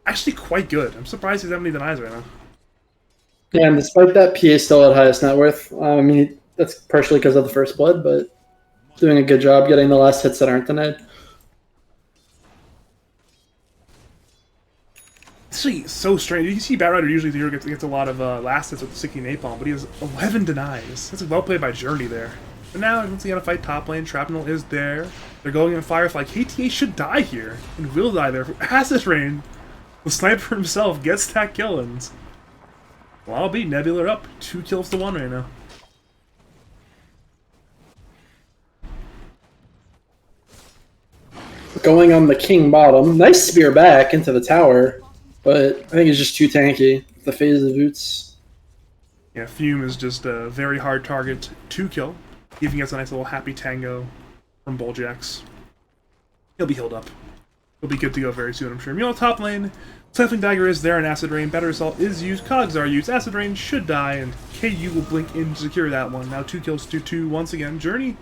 actually quite good. I'm surprised he's that many denies right now. Yeah, and despite that, PA is still at highest net worth. I mean, that's partially because of the first blood, but doing a good job getting the last hits that aren't denied. It's actually so strange. You see Batrider usually gets a lot of last hits with the 16 napalm, but he has 11 denies. That's well played by Journey there. But now, once he got to fight top lane, Shrapnel is there. They're going in Firefly. KTA should die here, and will die there. Acid Rain, the sniper himself, gets that kill, and well, I'll beat Nebula up 2 kills to 1 right now. Going on the king bottom. Nice spear back into the tower, but I think it's just too tanky. The phase of Boots. Yeah, Fume is just a very hard target to kill, giving us a nice little happy tango from Bulljax. He'll be healed up. He'll be good to go very soon, I'm sure. Meanwhile, top lane, Stifling Dagger is there, and Acid Rain. Battery Assault is used, Cogs are used. Acid Rain should die, and KU will blink in to secure that one. Now 2 kills to 2 once again. Journey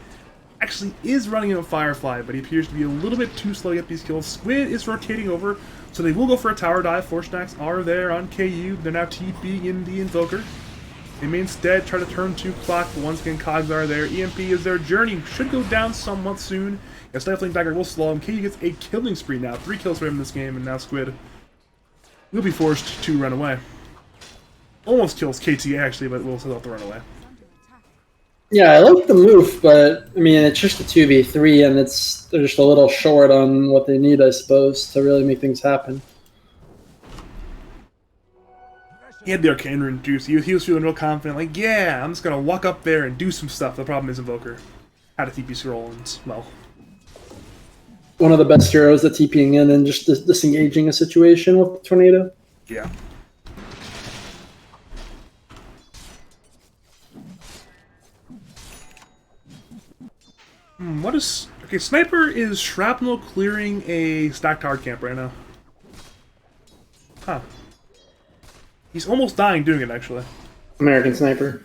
actually is running in a Firefly, but he appears to be a little bit too slow to get these kills. Squid is rotating over, so they will go for a tower dive. 4 stacks are there on KU. They're now TPing in the Invoker. They may instead try to turn 2 clock, but once again, Cogs are there. EMP is there. Journey should go down somewhat soon. Yeah, Stifling Dagger will slow him. KU gets a killing spree now. 3 kills for him in this game, and now Squid will be forced to run away. Almost kills KTA actually, but will still have to run away. Yeah, I like the move, but I mean, it's just a 2v3, and they're just a little short on what they need, I suppose, to really make things happen. He had the Arcane Rune juice. He was feeling real confident, like, yeah, I'm just gonna walk up there and do some stuff. The problem is Invoker had a TP scroll, and, well, one of the best heroes at TPing in and just disengaging a situation with the Tornado. yeah. What is... Okay, Sniper is Shrapnel clearing a stacked hard camp right now. Huh. He's almost dying doing it, actually. American Sniper.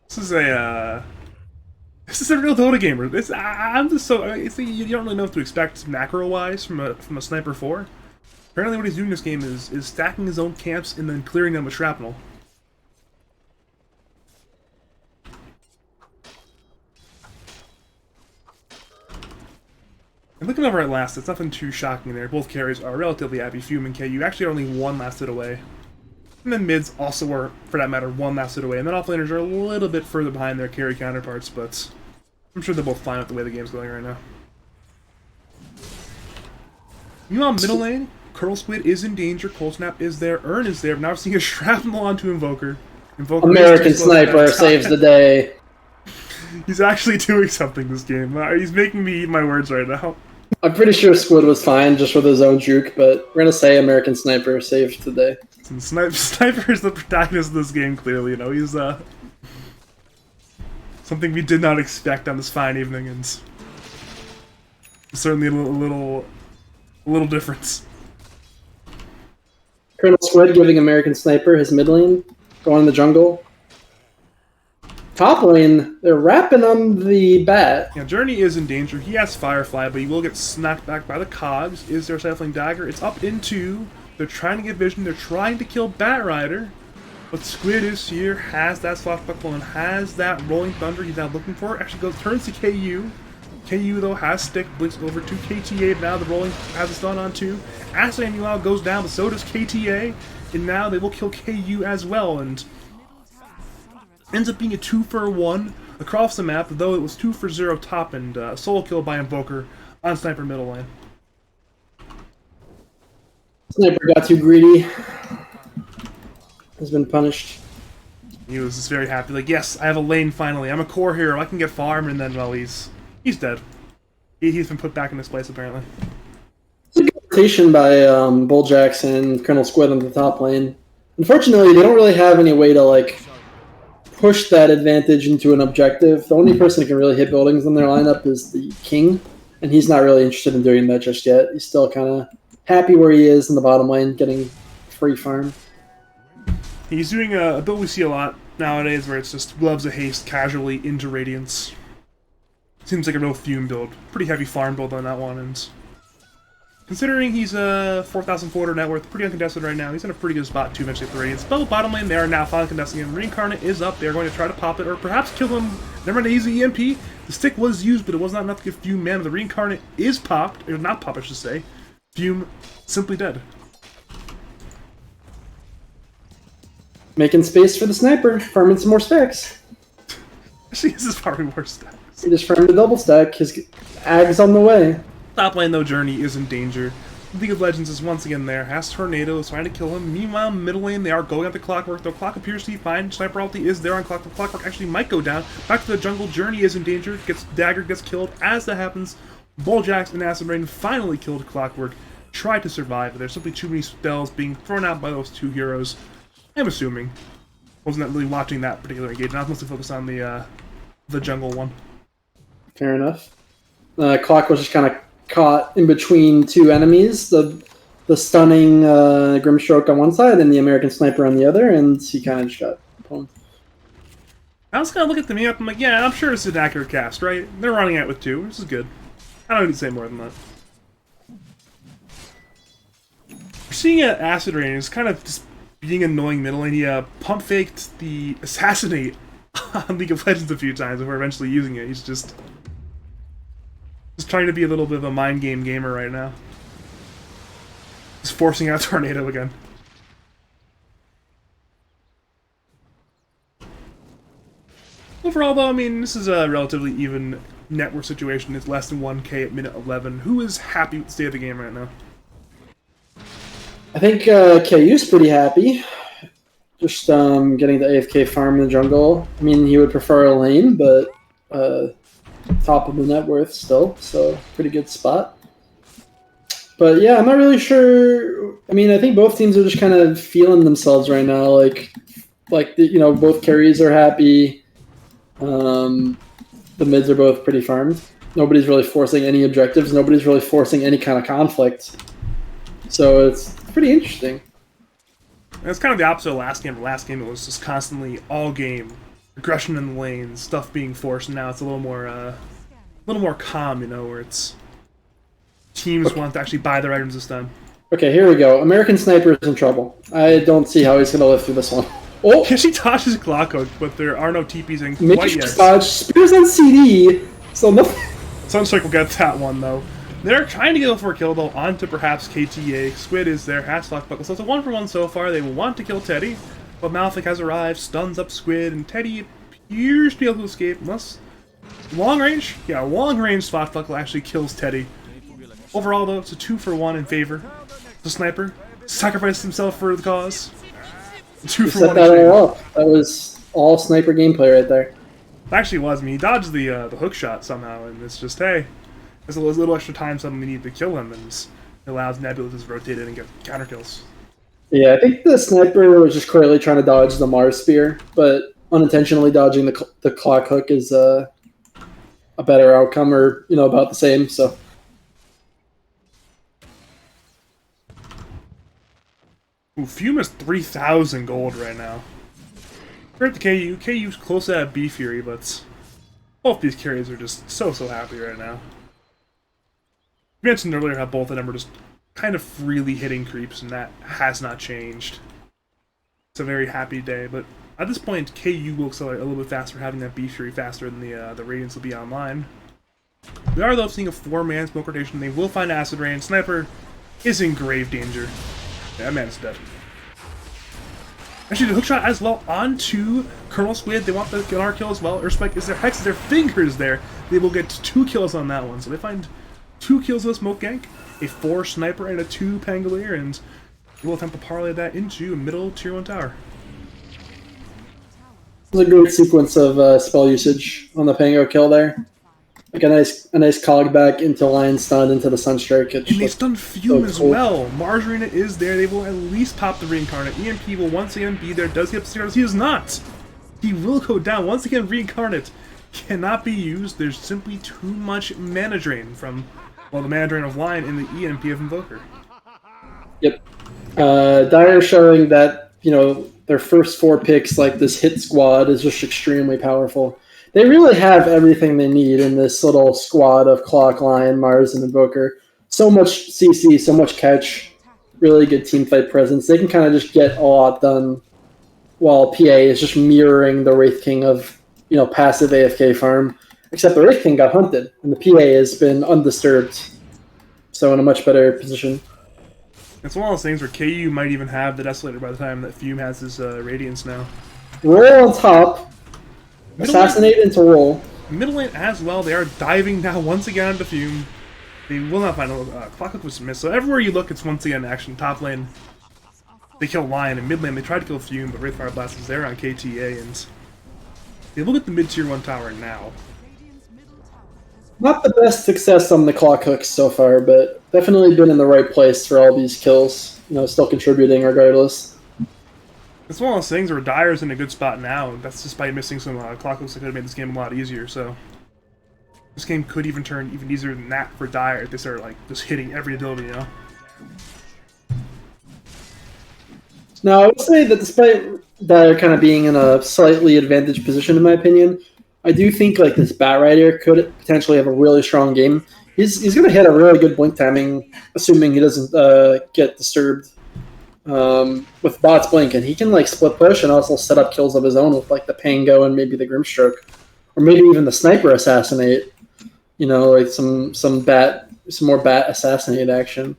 This is a real Dota gamer. I'm just so... you don't really know what to expect macro-wise from a Sniper 4. Apparently what he's doing in this game is stacking his own camps and then clearing them with Shrapnel. And looking over at last, it's nothing too shocking there. Both carries are relatively happy. Fume and KU actually are only 1 last hit away. And then mids also were, for that matter, 1 last hit away. And then offlaners are a little bit further behind their carry counterparts, but I'm sure they're both fine with the way the game's going right now. Meanwhile, middle lane, Curl Squid is in danger. Cold Snap is there. Urn is there. But now we're seeing a Shrapnel onto Invoker. American Sniper saves the day. He's actually doing something this game. He's making me eat my words right now. I'm pretty sure Squid was fine just with his own juke, but we're gonna say American Sniper saved today. And Sniper is the protagonist of this game, clearly. You know, he's something we did not expect on this fine evening, and certainly a little difference. Colonel Squid giving American Sniper his mid lane, going in the jungle. Top lane, they're wrapping on the bat. Yeah, Journey is in danger. He has Firefly, but he will get snapped back by the cogs. Is there a Stifling Dagger? It's up into. They're trying to get vision. They're trying to kill Bat Rider. But Squid is here, has that Swashbuckle, and has that Rolling Thunder he's now looking for. Actually turns to KU. KU, though, has Stick, blinks over to KTA. Now the Rolling has a stun on 2. Acid, meanwhile, goes down, but so does KTA. And now they will kill KU as well. And ends up being a 2-for-1 across the map, though it was 2-for-0 top and solo kill by Invoker on Sniper middle lane. Sniper got too greedy. Has been punished. He was just very happy, like, yes, I have a lane finally. I'm a core hero. I can get farm, and then, well, he's dead. He's been put back in his place, apparently. It's a good rotation by Bull Jackson and Colonel Squid on the top lane. Unfortunately, they don't really have any way to, like, push that advantage into an objective. The only person who can really hit buildings in their lineup is the King, and he's not really interested in doing that just yet. He's still kind of happy where he is in the bottom lane, getting free farm. He's doing a build we see a lot nowadays, where it's just Gloves of Haste casually into Radiance. Seems like a real Fume build. Pretty heavy farm build on that one, and considering he's a 4,400 net worth, pretty uncontested right now, he's in a pretty good spot to eventually get the Radiance. But bottom lane, they are now finally contesting him. Reincarnate is up. They're going to try to pop it, or perhaps kill him. Never mind, easy EMP. The stick was used, but it was not enough to give Fume mana. The Reincarnate is popped, or not popped, I should say. Fume simply dead. Making space for the Sniper, farming some more stacks. Actually, this is farming more stacks. He just farmed a double stack. His Ag's on the way. Top lane, though, Journey is in danger. League of Legends is once again there. Has Tornado, is trying to kill him. Meanwhile, middle lane, they are going at the Clockwork. Though Clock appears to be fine. Sniper ulti is there on Clock. The Clockwork actually might go down. Back to the jungle, Journey is in danger. Dagger gets killed. As that happens, Bulljax and Acid Rain finally killed Clockwork. Tried to survive, but there's simply too many spells being thrown out by those two heroes. I'm assuming. Wasn't really watching that particular engagement. I was mostly focused on the jungle one. Fair enough. Clock was just kind of caught in between two enemies. The stunning Grimstroke on one side and the American Sniper on the other, and he kind of just got pwned. I was kind of looking at the map. I'm like, yeah, I'm sure it's an accurate cast, right? They're running out with 2. This is good. I don't need to say more than that. We're seeing Acid Rain is kind of just being annoying middle lane. He pump faked the Assassinate on League of Legends a few times before eventually using it. He's just trying to be a little bit of a mind game gamer right now. Just forcing out Tornado again. Overall, though, I mean, this is a relatively even network situation. It's less than 1k at minute 11. Who is happy with the state of the game right now? I think KU's pretty happy. Just getting the AFK farm in the jungle. I mean, he would prefer a lane, but top of the net worth still, so pretty good spot. But yeah, I'm not really sure. I mean, I think both teams are just kind of feeling themselves right now. Like both carries are happy. The mids are both pretty farmed. Nobody's really forcing any objectives. Nobody's really forcing any kind of conflict. So it's pretty interesting. And it's kind of the opposite of last game. Last game it was just constantly all game aggression in the lanes, stuff being forced. And now it's a little more calm, where it's teams want to actually buy their items this time. Okay, here we go. American Sniper is in trouble. I don't see how he's going to live through this one. Oh! She tosses Glockhook, but there are no TPs in quite yet. Dodge, Spears on CD, so no... Sunstrike will get that one, though. They're trying to go for a kill, though, onto perhaps KTA. Squid is there, has Buckle. So it's a 1-for-1 so far. They will want to kill Teddy, but Malefic has arrived, stuns up Squid, and Teddy appears to be able to escape, unless... Long range? Yeah, long range Buckle actually kills Teddy. Overall, though, it's a 2-for-1 in favor. The Sniper sacrificed himself for the cause. 2-for-1 set that all up. That was all Sniper gameplay right there. Actually, it was. I mean, he dodged the hook shot somehow, and it's just, hey, there's a little extra time suddenly need to kill him, and it allows Nebula to just rotate in and get counter kills. Yeah, I think the sniper was just clearly trying to dodge the Mars spear, but unintentionally dodging the clock hook is a better outcome, or about the same. So Ooh, Fume has 3,000 gold right now. Compared to KU, KU's close to that B Fury, but both these carries are just so happy right now. We mentioned earlier how both of them are just kind of freely hitting creeps, and that has not changed. It's a very happy day, but at this point, KU will accelerate a little bit faster, having that B Fury faster than the Radiance will be online. We are, though, seeing a 4-man smoke rotation. They will find Acid Rain. Sniper is in grave danger. Yeah, that man's dead. Actually, the hookshot as well onto Colonel Squid. They want the Gunnar kill as well. Urspike is there. Hex is their fingers there. They will get 2 kills on that one. So they find 2 kills with a smoke gank, a 4 sniper, and a 2 pangolier, and we'll attempt to parlay that into a middle tier 1 tower. it was a great sequence of spell usage on the Pango kill there. Like a nice cog back into Lion Stun into the Sunstrike. And they stun Fume as well. Margarina is there. They will at least pop the Reincarnate. EMP will once again be there. Does he have Sears? He does not. He will go down. Once again, Reincarnate cannot be used. There's simply too much mana drain from, well, the mana drain of Lion and the EMP of Invoker. Yep. Dire showing that, their first 4 picks, like this hit squad, is just extremely powerful. They really have everything they need in this little squad of Clock, Lion, Mars, and Invoker. So much CC, so much catch, really good teamfight presence. They can kind of just get a lot done while PA is just mirroring the Wraith King of, passive AFK farm. Except the Wraith King got hunted, and the PA has been undisturbed. So in a much better position. It's one of those things where KU might even have the Desolator by the time that Fume has his Radiance now. Roll on top. Assassinate into roll. Middle lane as well. They are diving now once again into Fume. They will not find Clock Hook was missed. So everywhere you look, it's once again action. Top lane, they kill Lion, and mid lane they tried to kill Fume, but Wraithfire Blast is there on KTA, and they look at the mid tier 1 tower now. Not the best success on the Clock Hooks so far, but definitely been in the right place for all these kills. Still contributing regardless. It's one of those things where Dire's in a good spot now, and that's despite missing some Clock Hooks that could have made this game a lot easier, so this game could even turn even easier than that for Dire if they start, just hitting every ability, Now, I would say that despite Dire kind of being in a slightly advantaged position, in my opinion, I do think this Bat Rider could potentially have a really strong game. He's going to hit a really good blink timing, assuming he doesn't get disturbed with Bot's blink, and he can split push and also set up kills of his own with the Pango and maybe the Grimstroke, or maybe even the Sniper Assassinate. Some more Bat Assassinate action.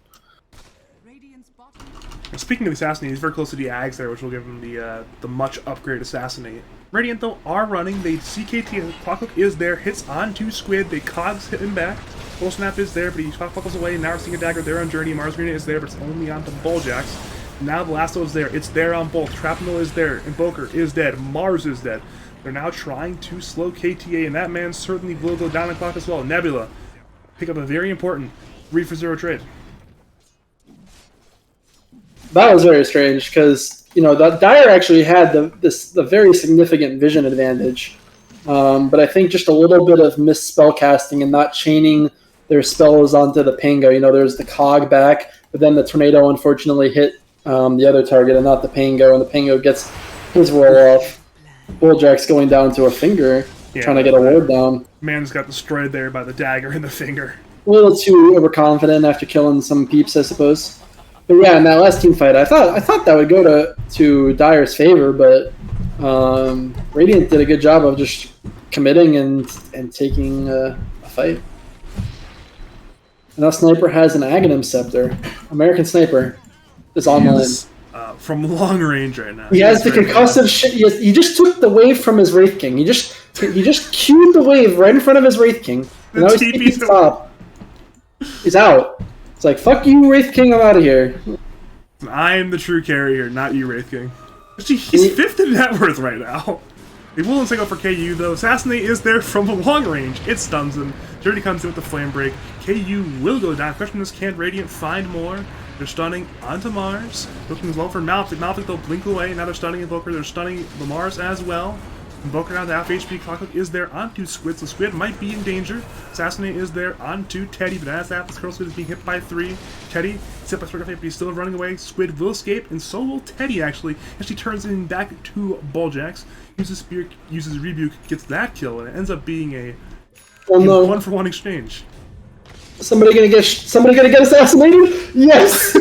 And speaking of Assassinate, he's very close to the Ags there, which will give him the much upgraded Assassinate. Radiant, though, are running. They CKT, Clockhook is there, hits onto Squid, they cogs hit him back. Full Snap is there, but he buckles away. Now we're seeing a dagger there on Journey. Mars Arena is there, but it's only onto Bulljax. Now the Lasso is there. It's there on both. Trapnel is there. Invoker is dead. Mars is dead. They're now trying to slow KTA, and that man certainly will go down the clock as well. Nebula pick up a very important 3-for-0 trade. That was very strange because that Dire actually had the very significant vision advantage, but I think just a little bit of missed spell casting and not chaining their spells onto the Pango. There's the cog back, but then the tornado unfortunately hit the other target and not the Pango, and the Pango gets his roll off. Bulljack's going down to a finger, trying to get a ward down. Man's got destroyed there by the dagger in the finger. A little too overconfident after killing some peeps, I suppose. But yeah, in that last team fight, I thought that would go to Dire's favor, but Radiant did a good job of just committing and taking a fight. And that Sniper has an Aghanim Scepter. American Sniper is online. From long range right now. He has the concussive shit. He just took the wave from his Wraith King. He just queued the wave right in front of his Wraith King. And now he's top. He's out. It's like, fuck you, Wraith King, I'm out of here. I am the true carrier, not you, Wraith King. Actually, he's 5th in net worth right now. They will take out for KU though. Assassinate is there from the long range. It stuns him. Dirty comes in with the flame break. KU will go down. Question is, can Radiant find more? They're stunning onto Mars. Looking low for Malphite. Malphite they'll blink away. Now they're stunning Invoker. They're stunning the Mars as well. Invoker now, the half HP Clockwork is there onto Squid, so Squid might be in danger. Assassinate is there onto Teddy, but as that, this Curl Squid is being hit by 3. Teddy, hit by Squid, but he's still running away. Squid will escape, and so will Teddy actually. Actually turns in back to Balljax, uses Spear, uses Rebuke, gets that kill, and it ends up being a 1-for-1 exchange. Somebody gonna get assassinated? Yes!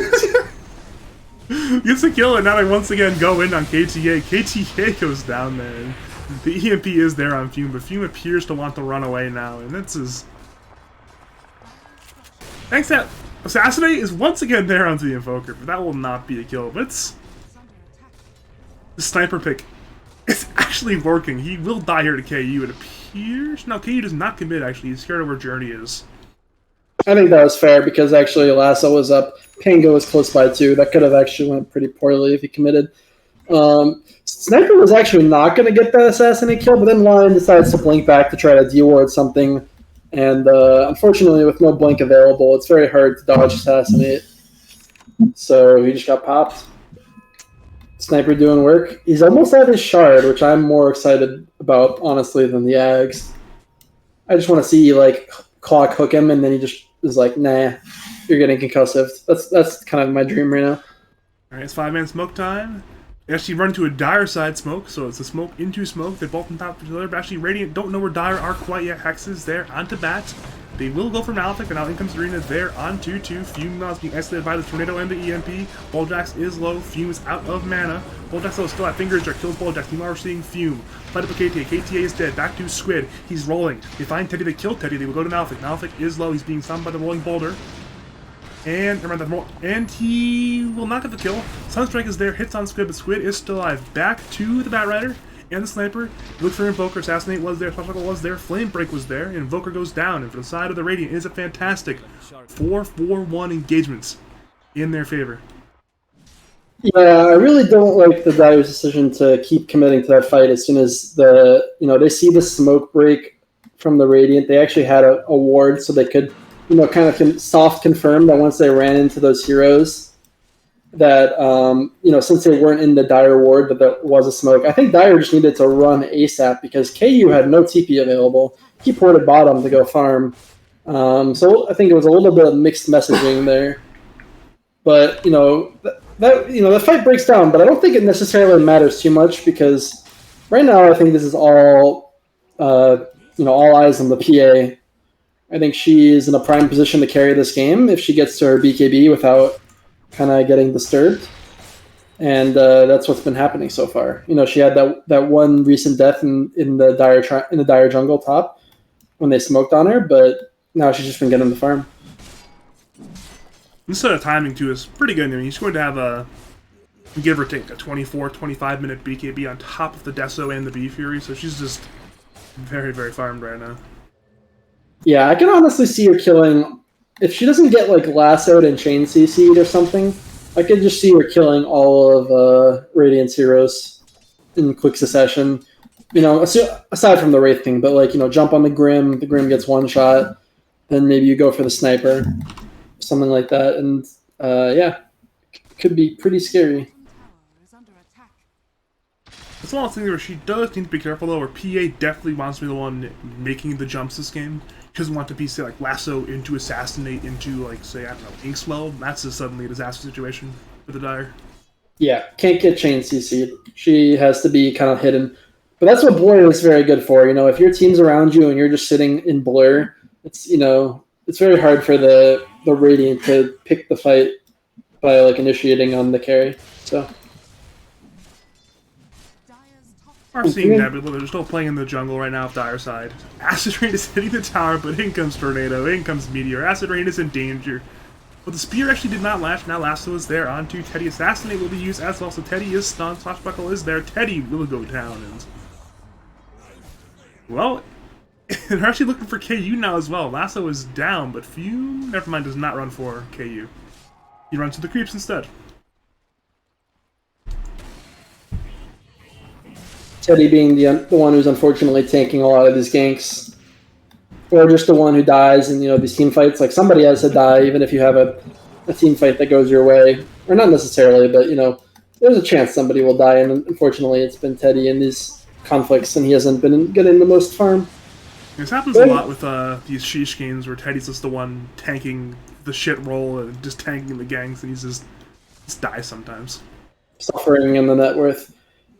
Gets a kill, and now they once again go in on KTA. KTA goes down there. And the EMP is there on Fume, but Fume appears to want to run away now, and that's his... Thanks that Assassinate is once again there onto the Invoker, but that will not be a kill. But it's... The sniper pick. It's actually working. He will die here to KU, it appears. No, KU does not commit, actually. He's scared of where Journey is. I think that was fair, because actually Lasso was up. Pango was close by too. That could have actually went pretty poorly if he committed. Sniper was actually not going to get that assassinate kill, but then Lion decides to blink back to try to deward something. And unfortunately, with no blink available, it's very hard to dodge assassinate. So he just got popped. Sniper doing work. He's almost at his shard, which I'm more excited about, honestly, than the Ags. I just want to see, like, Clock hook him, and then he just is like, nah, you're getting concussive. That's kind of my dream right now. Alright, it's 5-man smoke time. They actually run into a Dire side smoke, so it's a smoke into smoke. They're both on top of each other, but actually Radiant don't know where Dire are quite yet. Hex is there onto Bat. They will go for Malphite, but now in comes Arena there on 2-2. Fume now is being isolated by the Tornado and the EMP. Balljax is low. Fume is out of mana. Balljax though still at Fingers are killed Balljax. Meanwhile, we're seeing Fume. Fight up with KTA. KTA is dead. Back to Squid. He's rolling. They find Teddy. They kill Teddy. They will go to Malphite. Malphite is low. He's being stunned by the rolling boulder. And he will not get the kill. Sunstrike is there, hits on Squid, but Squid is still alive. Back to the Batrider and the Sniper. Look for Invoker. Assassinate was there, Sasquatch was there, Flame Break was there, Invoker goes down. And for the side of the Radiant, it is a fantastic 4-4-1 engagement in their favor. Yeah, I really don't like the Dire's decision to keep committing to that fight as soon as they see the smoke break from the Radiant. They actually had a ward so they could kind of soft confirm that once they ran into those heroes, that, since they weren't in the Dire ward, that there was a smoke. I think Dire just needed to run ASAP because KU had no TP available. He ported bottom to go farm. So I think it was a little bit of mixed messaging there. But, the fight breaks down, but I don't think it necessarily matters too much because right now I think this is all, all eyes on the PA. I think she is in a prime position to carry this game if she gets to her BKB without kind of getting disturbed. And that's what's been happening so far. She had that one recent death in the dire jungle top when they smoked on her, but now she's just been getting the farm. This sort of timing too is pretty good. I mean, she's going to have a give or take a 24-25 minute BKB on top of the Deso and the B Fury, so she's just very, very farmed right now. Yeah, I can honestly see her killing... If she doesn't get, lassoed and chain CC'd or something, I could just see her killing all of Radiant's heroes in quick succession. Aside from the Wraith thing, but, jump on the Grim gets one shot, then maybe you go for the Sniper, something like that, and, could be pretty scary. It's one of those things where she does need to be careful, though, where PA definitely wants to be the one making the jumps this game. She doesn't want to be, say, Lasso into Assassinate into, say, I don't know, Inkswell. That's just suddenly a disaster situation for the Dire. Yeah, can't get chain CC'd. She has to be kind of hidden. But that's what Blur is very good for. If your team's around you and you're just sitting in Blur, it's very hard for the Radiant to pick the fight by, initiating on the carry. So... We're seeing Nebula. They're still playing in the jungle right now of Dire side. Acid Rain is hitting the tower, but in comes Tornado, in comes Meteor. Acid Rain is in danger. But the spear actually did not lash. Now Lasso is there onto Teddy. Assassinate will be used as well, so Teddy is stunned. Swashbuckle is there. Teddy will go down. And... Well, they're actually looking for KU now as well. Lasso is down, but Fume, never mind, does not run for KU. He runs to the creeps instead. Teddy being the one who's unfortunately tanking a lot of these ganks, or just the one who dies in these team fights. Like somebody has to die, even if you have a team fight that goes your way, or not necessarily, but there's a chance somebody will die, and unfortunately, it's been Teddy in these conflicts, and he hasn't been getting the most farm. This happens a lot with these Sheeeesh games where Teddy's just the one tanking the shit roll and just tanking the gangs, and he's just dies sometimes. Suffering in the net worth.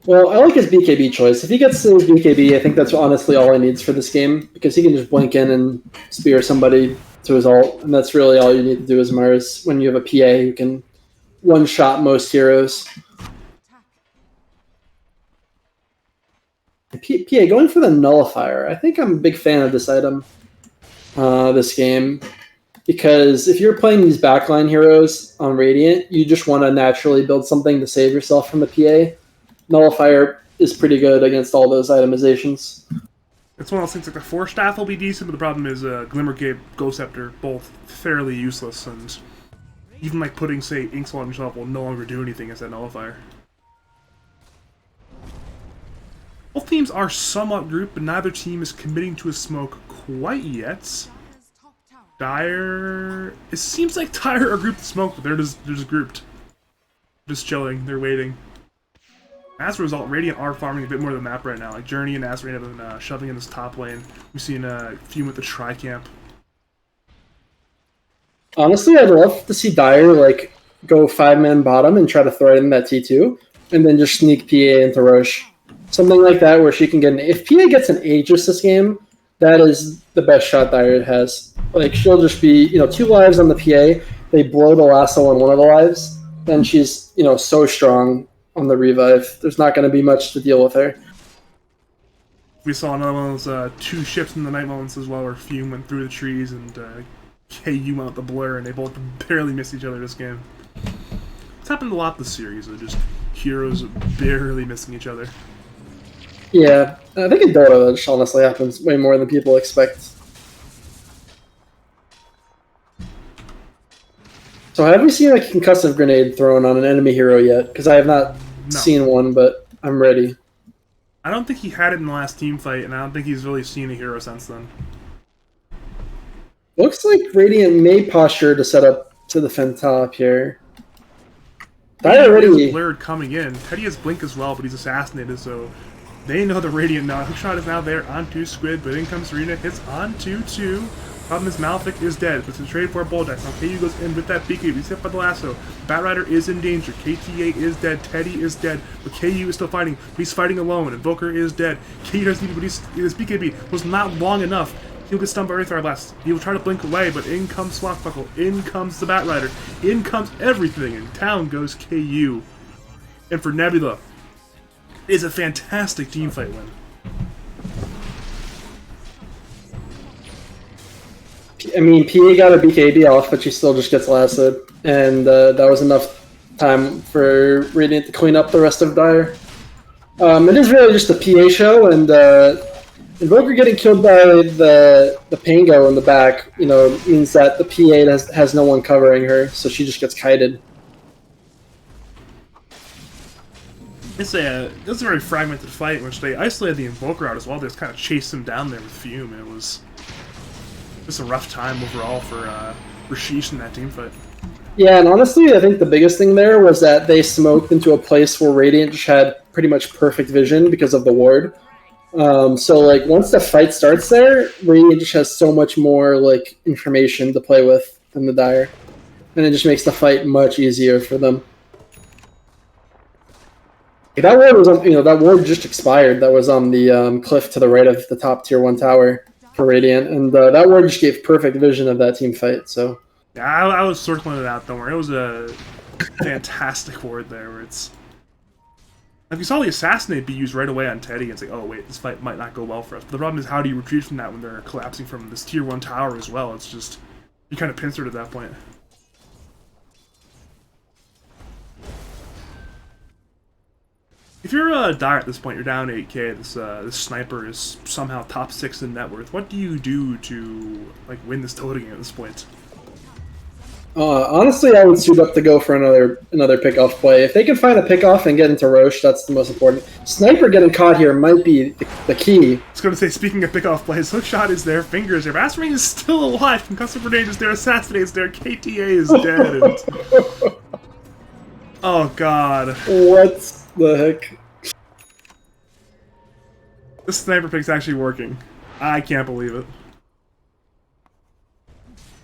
Well, I like his BKB choice. If he gets his BKB, I think that's honestly all he needs for this game, because he can just blink in and spear somebody to his ult, and that's really all you need to do as Mars when you have a PA who can one-shot most heroes. PA going for the Nullifier. I think I'm a big fan of this item, this game, because if you're playing these backline heroes on Radiant, you just want to naturally build something to save yourself from the PA. Nullifier is pretty good against all those itemizations. It's one of those things like the Force Staff will be decent, but the problem is Glimmer Cape, Ghost Scepter, both fairly useless, and even like putting, say, Inkswell on yourself will no longer do anything as that Nullifier. Both teams are somewhat grouped, but neither team is committing to a smoke quite yet. Dire... It seems like Dire are grouped to smoke, but they're just grouped. Just chilling, they're waiting. As a result, Radiant are farming a bit more of the map right now. Like Journey and Azrain have been shoving in this top lane. We've seen Fume with the Tri-Camp. Honestly, I'd love to see Dire go 5-man bottom and try to throw it in that T2, and then just sneak PA into Roche. Something like that where she can get if PA gets an Aegis this game, that is the best shot Dire has. Like, she'll just be, 2 lives on the PA, they blow the lasso on one of the lives, then she's, so strong on the revive. There's not going to be much to deal with her. We saw another one of those 2 ships in the night moments as well, where Fume went through the trees and KU went with the blur, and they both barely missed each other this game. It's happened a lot this series, of just heroes barely missing each other. Yeah, I think in Dota that just honestly happens way more than people expect. So have we seen a concussive grenade thrown on an enemy hero yet? Because I have not seen one, but I'm ready. I don't think he had it in the last team fight, and I don't think he's really seen a hero since then. Looks like Radiant may posture to set up to defend top here. Dire already blurred coming in. Teddy has blink as well, but he's assassinated, so they know the Radiant now. Hookshot is now there onto Squid, but in comes Serena, hits onto 2. Problem is Malefic is dead, but it's a trade for a Bulldex. Now KU goes in with that BKB, he's hit by the lasso. Batrider is in danger, KTA is dead, Teddy is dead, but KU is still fighting, but he's fighting alone. Invoker is dead, KU doesn't need, but his BKB was not long enough. He'll get stunned by Earthfire Blast. He will try to blink away, but in comes Swashbuckle, in comes the Batrider, in comes everything, and down goes KU. And for Nebula, it is a fantastic teamfight win. I mean, PA got a BKB off, but she still just gets lassoed, and that was enough time for Radiant to clean up the rest of Dire. It is really just a PA show, and Invoker getting killed by the Pango in the back, means that the PA has no one covering her, so she just gets kited. It's a very fragmented fight in which they isolated the Invoker out as well. They just kind of chased him down there with Fume, and it was just a rough time overall for Sheeeesh in that team fight. Yeah, and honestly, I think the biggest thing there was that they smoked into a place where Radiant just had pretty much perfect vision because of the ward. So, once the fight starts there, Radiant just has so much more, information to play with than the Dire. And it just makes the fight much easier for them. That ward was that ward just expired. That was on the cliff to the right of the top tier 1 tower for Radiant, and that ward just gave perfect vision of that team fight. So yeah, I was circling it out. Don't worry, it was a fantastic ward there. Where it's like you saw the assassinate be used right away on Teddy, and it's like, oh wait, this fight might not go well for us. But the problem is, how do you retreat from that when they're collapsing from this tier 1 tower as well? It's just you kind of pincered at that point. If you're Dire at this point, you're down 8k. This sniper is somehow top 6 in net worth. What do you do to win this Dota game at this point? Honestly, I would suit up to go for another pickoff play. If they can find a pickoff and get into Roche, that's the most important. Sniper getting caught here might be the key. I was going to say, speaking of pickoff plays, Hookshot is there, Fingers there, Aspirin is still alive, Concussive Grenade is there, Assassinate is there, KTA is dead. And... oh god. What the heck? This sniper pick's actually working. I can't believe it.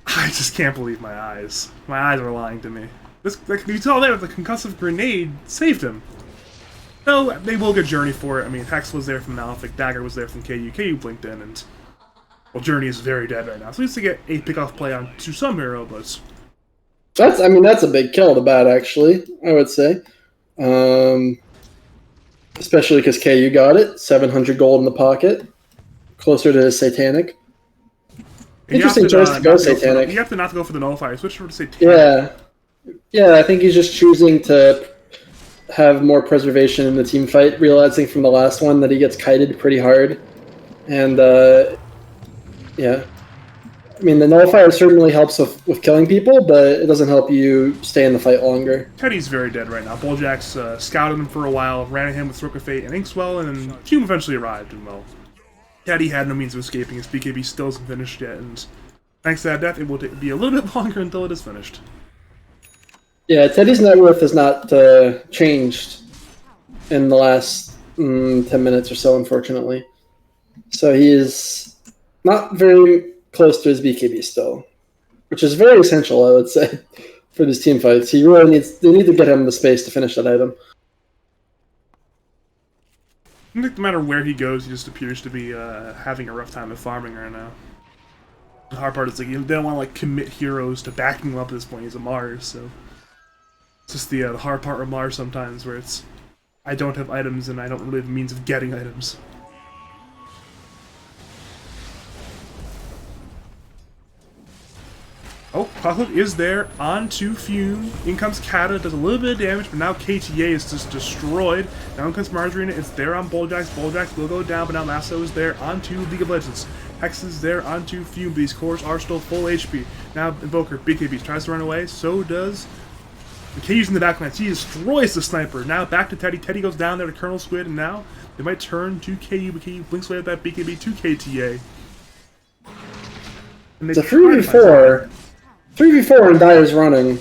I just can't believe my eyes. My eyes are lying to me. This, like, you saw there, the Concussive Grenade saved him. No, they will get Journey for it. I mean, Hex was there from Malefic, Dagger was there from KU, KU blinked in, and... well, Journey is very dead right now. So at least to get a pickoff play on to some hero, but... that's a big kill to bat, actually, I would say. Especially because KU got it. 700 gold in the pocket. Closer to his Satanic. Interesting choice to go Satanic. You have to not go for the Nullifier. Switch over to Satanic. Yeah, I think he's just choosing to have more preservation in the team fight, realizing from the last one that he gets kited pretty hard. And, yeah. I mean, the Nullifier certainly helps with killing people, but it doesn't help you stay in the fight longer. Teddy's very dead right now. Bulljack's scouted him for a while, ran at him with Stroke of Fate and Inkswell, and then Hume eventually arrived, and well... Teddy had no means of escaping. His BKB still isn't finished yet, and thanks to that death, it will be a little bit longer until it is finished. Yeah, Teddy's net worth has not changed in the last 10 minutes or so, unfortunately. So he is not very close to his BKB still, which is very essential, I would say, for these team fights. They need to get him the space to finish that item. I think no matter where he goes, he just appears to be having a rough time of farming right now. The hard part is like they don't want to like commit heroes to backing him up at this point. He's a Mars, so it's just the hard part with Mars sometimes, where it's I don't have items and I don't really have means of getting items. Oh, Clockhook is there, onto Fume. In comes Kata, does a little bit of damage, but now KTA is just destroyed. Now in comes Margarina, it's there on Bulljax. Bulljax will go down, but now Masso is there onto League of Legends. Hex is there onto Fume, but these cores are still full HP. Now Invoker, BKB, tries to run away, so does... KU's in the backline, he destroys the Sniper. Now back to Teddy, Teddy goes down there to Colonel Squid, and now they might turn to KU, but KU blinks away at that BKB to KTA. And it's a 3v4. 3v4 and Dyer's running.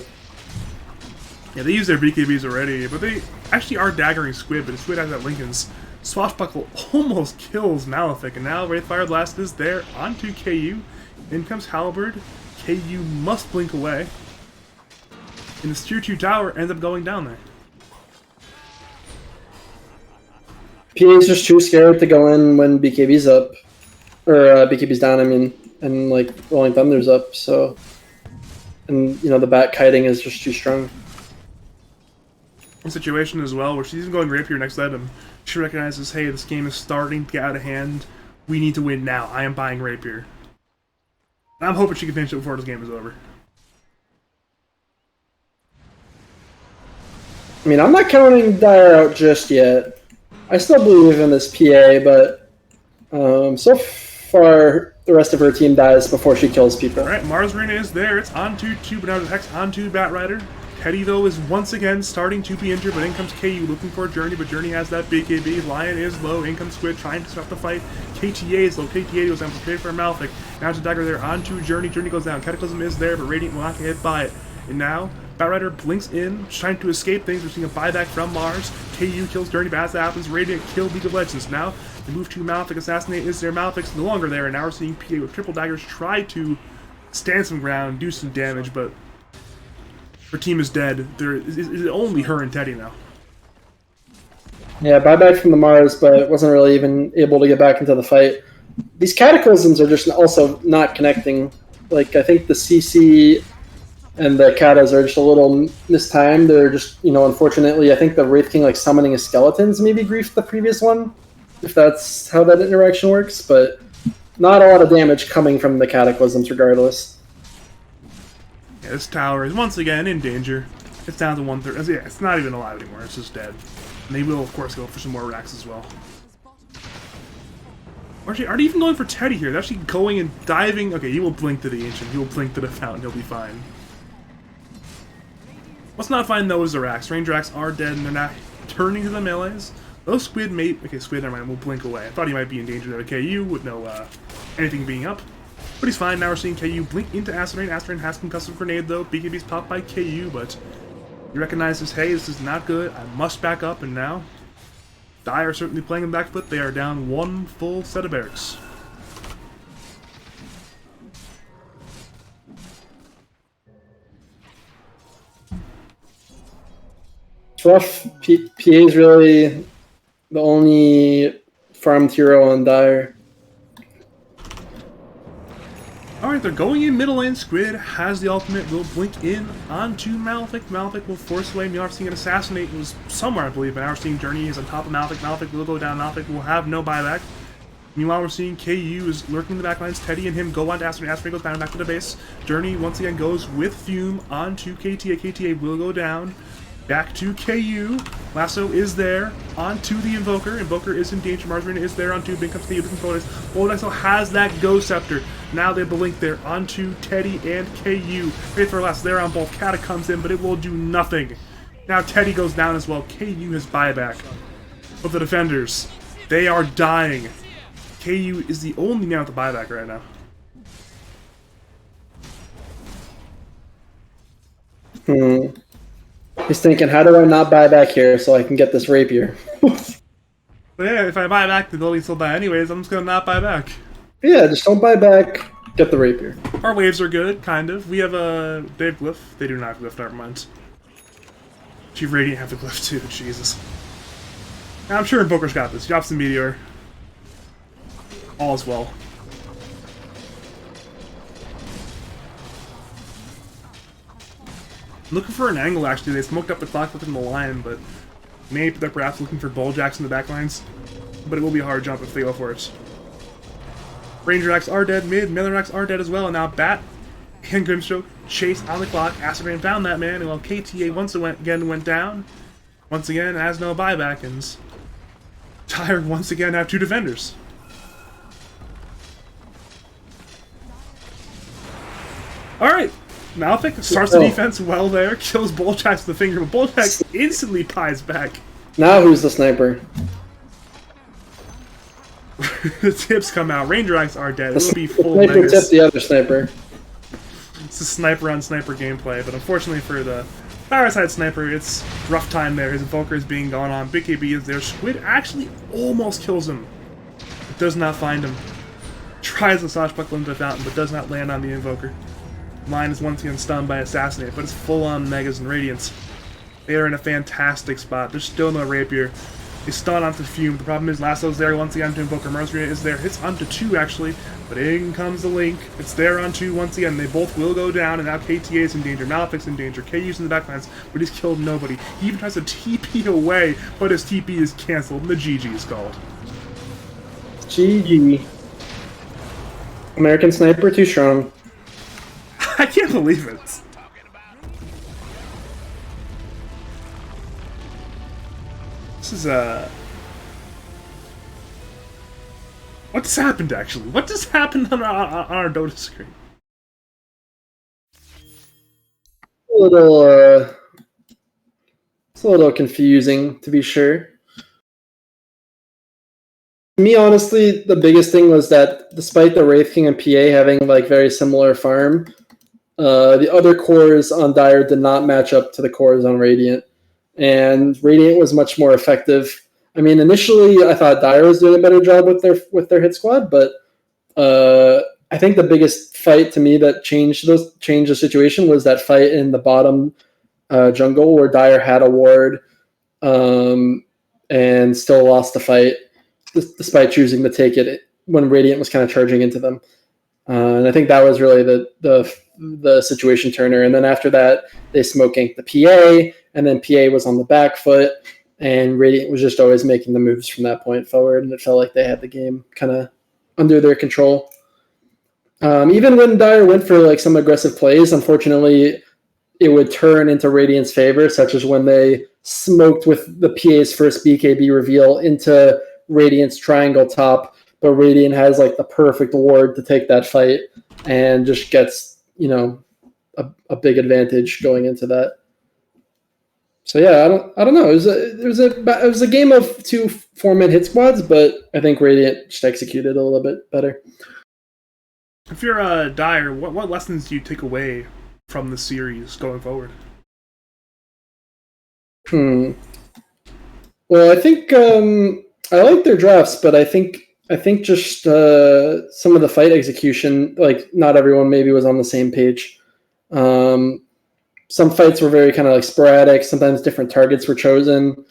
Yeah, they use their BKBs already, but they actually are daggering Squid, but Squid has that Lincoln's. Swashbuckle almost kills Malefic, and now Wraithfire Blast is there onto KU. In comes Halberd. KU must blink away. And the Tier 2 tower ends up going down there. PA's just too scared to go in when BKB's up. Or BKB's down, I mean. And, like, Rolling Thunder's up, so... And, you know, the bat kiting is just too strong. One situation as well where she's even going Rapier next item. She recognizes, hey, this game is starting to get out of hand. We need to win now. I am buying Rapier. And I'm hoping she can finish it before this game is over. I mean, I'm not counting Dyer out just yet. I still believe in this PA, but so far the rest of her team dies before she kills people. Alright, Mars Arena is there. It's onto 2, but now the Hex onto Batrider. Teddy, though, is once again starting to be injured, but in comes KU looking for a Journey, but Journey has that BKB. Lion is low. In comes Squid trying to stop the fight. KTA is low. KTA goes down for for Malefic. Now to Dagger there onto Journey. Journey goes down. Cataclysm is there, but Radiant will not get hit by it. And now, Batrider blinks in, trying to escape things. We're seeing a buyback from Mars. KU kills Journey, but as that happens, Radiant killed League of Legends. Now, they move to Malefic. Assassinate is there. Malefic's no longer there, and now we're seeing PA with triple daggers try to stand some ground, do some damage, but her team is dead. There is only her and Teddy now. Yeah, buyback from the Mars, but wasn't really even able to get back into the fight. These Cataclysms are just also not connecting. Like, I think the CC and the Katas are just a little mistimed. They're just, you know, unfortunately, I think the Wraith King, like, summoning his skeletons maybe griefed the previous one, if that's how that interaction works, but not a lot of damage coming from the Cataclysms regardless. Yeah, this tower is once again in danger. It's down to 1/3. Yeah, it's not even alive anymore. It's just dead. And they will, of course, go for some more racks as well. Actually, are they even going for Teddy here? They're actually going and diving. Okay, he will blink to the Ancient. He will blink to the Fountain. He'll be fine. What's not fine though is the racks. Ranger racks are dead and they're not turning to the melees. Those squid may... Okay, squid, never mind, we'll blink away. I thought he might be in danger there to KU with no anything being up. But he's fine. Now we're seeing KU blink into Acid Rain. Acid Rain has concussive grenade though. BKB's popped by KU, but he recognizes, hey, this is not good. I must back up, and now Dire are certainly playing in back foot. They are down one full set of barracks. It's rough. PA is really the only farmed hero on Dire. Alright, they're going in middle lane. Squid has the ultimate, will blink in onto Malefic. Malefic will force away. Now we're seeing an assassinate. It was somewhere, I believe, but now we're seeing Journey is on top of Malefic. Malefic will go down. Malefic will have no buyback. Meanwhile, we're seeing KU is lurking in the backlines. Teddy and him go on to Acid Rain. Acid Rain goes down back to the base. Journey once again goes with Fume onto KTA. KTA will go down. Back to KU. Lasso is there. Onto the Invoker. Invoker is in danger. Margarina is there onto Bing comes KU. The controllers. Lasso has that Go Scepter. Now they blink there onto Teddy and KU. Wait for Lasso there on both. Kata comes in, but it will do nothing. Now Teddy goes down as well. KU has buyback. But the defenders, they are dying. KU is the only man with the buyback right now. He's thinking, how do I not buy back here so I can get this rapier? But yeah, if I buy back, the building still die anyways. I'm just gonna not buy back. Yeah, just don't buy back. Get the rapier. Our waves are good, kind of. We have a they have glyph. They do not have glyph. Never mind. Chief Radiant have the glyph too. Jesus. I'm sure Invoker's got this. Drops the meteor. All's well. Looking for an angle, actually. They smoked up the clock within the line, but maybe they're perhaps looking for Bulljacks in the backlines. But it will be a hard jump if they go for it. Ranger Racks are dead mid, Melee Racks are dead as well, and now Bat and Grimstroke chase on the clock. Acid Rain found that man, and while KTA once again went down, once again has no buyback, and Dire once again have two defenders. Alright, Malefic starts the defense well there, kills Bulljacks with the finger, but Bulljacks instantly pies back. Now who's the sniper? The tips come out. Ranger Racks are dead. It will be full sniper megas. tipped the other sniper. It's a sniper on sniper gameplay, but unfortunately for the Fireside Sniper, it's rough time there. His Invoker is being gone on. Big KB is there. Squid actually almost kills him. It does not find him. Tries the Sash Buckle into the fountain, but does not land on the Invoker. Mine is once again stunned by Assassinate, but it's full-on Megas and Radiance. They are in a fantastic spot. There's still no Rapier. They stun onto Fume. The problem is Lasso's there once again to Invoker. Mercenary is there. Hits onto 2 actually, but in comes the Link. It's there on 2 once again. They both will go down, and now KTA is in danger. Malefic's in danger. KU's in the backlines, but he's killed nobody. He even tries to TP away, but his TP is cancelled, and the GG is called. GG. American Sniper too strong. I can't believe it. This is what just happened actually? What just happened on our Dota screen? It's a little confusing to be sure. To me, honestly, the biggest thing was that despite the Wraith King and PA having like very similar farm, the other cores on Dire did not match up to the cores on Radiant. And Radiant was much more effective. I mean, initially I thought Dire was doing a better job with their hit squad, but I think the biggest fight to me that changed the situation was that fight in the bottom jungle where Dire had a ward and still lost the fight despite choosing to take it when Radiant was kind of charging into them. And I think that was really the situation turner. And then after that, they smoke ganked the PA, and then PA was on the back foot, and Radiant was just always making the moves from that point forward, and it felt like they had the game kind of under their control. Even when Dire went for like some aggressive plays, unfortunately, it would turn into Radiant's favor, such as when they smoked with the PA's first BKB reveal into Radiant's triangle top, but Radiant has like the perfect ward to take that fight and just gets, a big advantage going into that. So yeah, I don't know. It was a game of two 4-man hit squads, but I think Radiant just executed a little bit better. If you're Dyer, what lessons do you take away from the series going forward? Well, I think I like their drafts, but I think just some of the fight execution, like not everyone maybe was on the same page. Some fights were very kind of like sporadic. Sometimes different targets were chosen.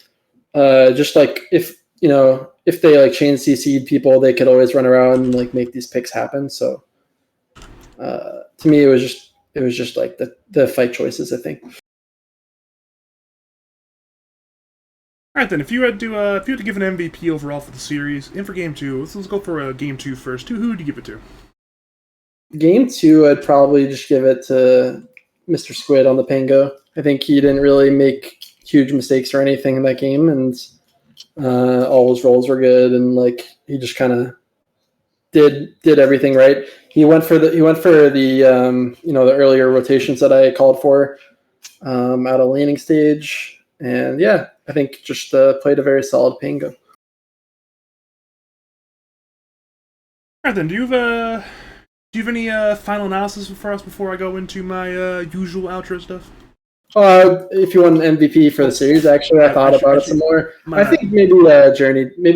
Just like if they like chain CC'd people, they could always run around and like make these picks happen. So to me, it was just like the fight choices, I think. All right, then. If you had to give an MVP overall for the series, and for Game 2, let's go for Game 2 first. Who would you give it to? Game 2, I'd probably just give it to Mr. Squid on the Pango. I think he didn't really make huge mistakes or anything in that game, and all his rolls were good, and like he just kind of did everything right. He went for the the earlier rotations that I called for out of laning stage, and yeah, I think just played a very solid Pango. All right, then. Do you have any final analysis for us before I go into my usual outro stuff? If you want an MVP for the series, actually, I thought about it some more. I think maybe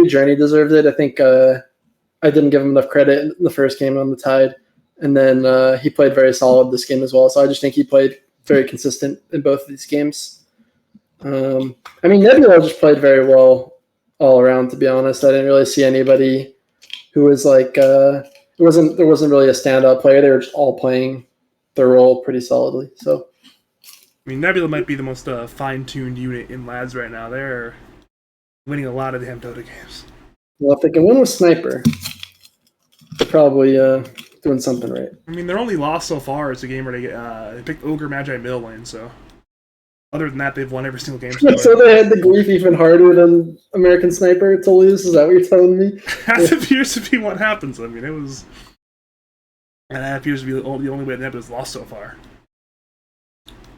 Journey deserved it. I think I didn't give him enough credit in the first game on the Tide, and then he played very solid this game as well. So I just think he played very consistent in both of these games. I mean, Nebula just played very well all around. To be honest, I didn't really see anybody who was like there wasn't really a standout player. They were just all playing their role pretty solidly. So. I mean, Nebula might be the most fine-tuned unit in Lads right now. They're winning a lot of damn Dota games. Well, if they can win with Sniper, they're probably doing something right. I mean, their only loss so far is a game where they picked Ogre Magi middle lane, so other than that, they've won every single game. So they had the grief even harder than American Sniper to lose? Is that what you're telling me? That appears to be what happens. I mean, that appears to be the only way Nebula's lost so far.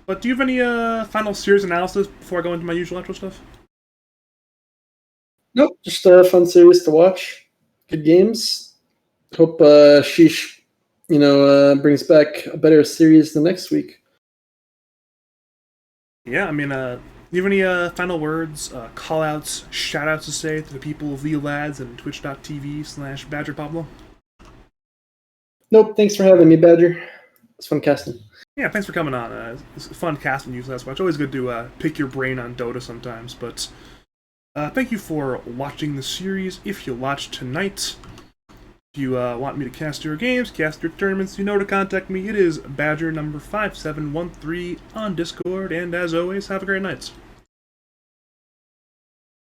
But do you have any final series analysis before I go into my usual outro stuff? Nope, just a fun series to watch. Good games. Hope Sheeesh, brings back a better series the next week. Yeah, I mean, do you have any final words, call-outs, shout-outs to say to the people of League of Lads and twitch.tv/BadgerPablo? Nope, thanks for having me, Badger. It's fun casting. Yeah, thanks for coming on. It's fun casting you, Sasquatch. Always good to pick your brain on Dota sometimes, but thank you for watching the series. If you watched tonight, if you want me to cast your games, cast your tournaments, you know to contact me. It is Badger number 5713 on Discord, and as always, have a great night.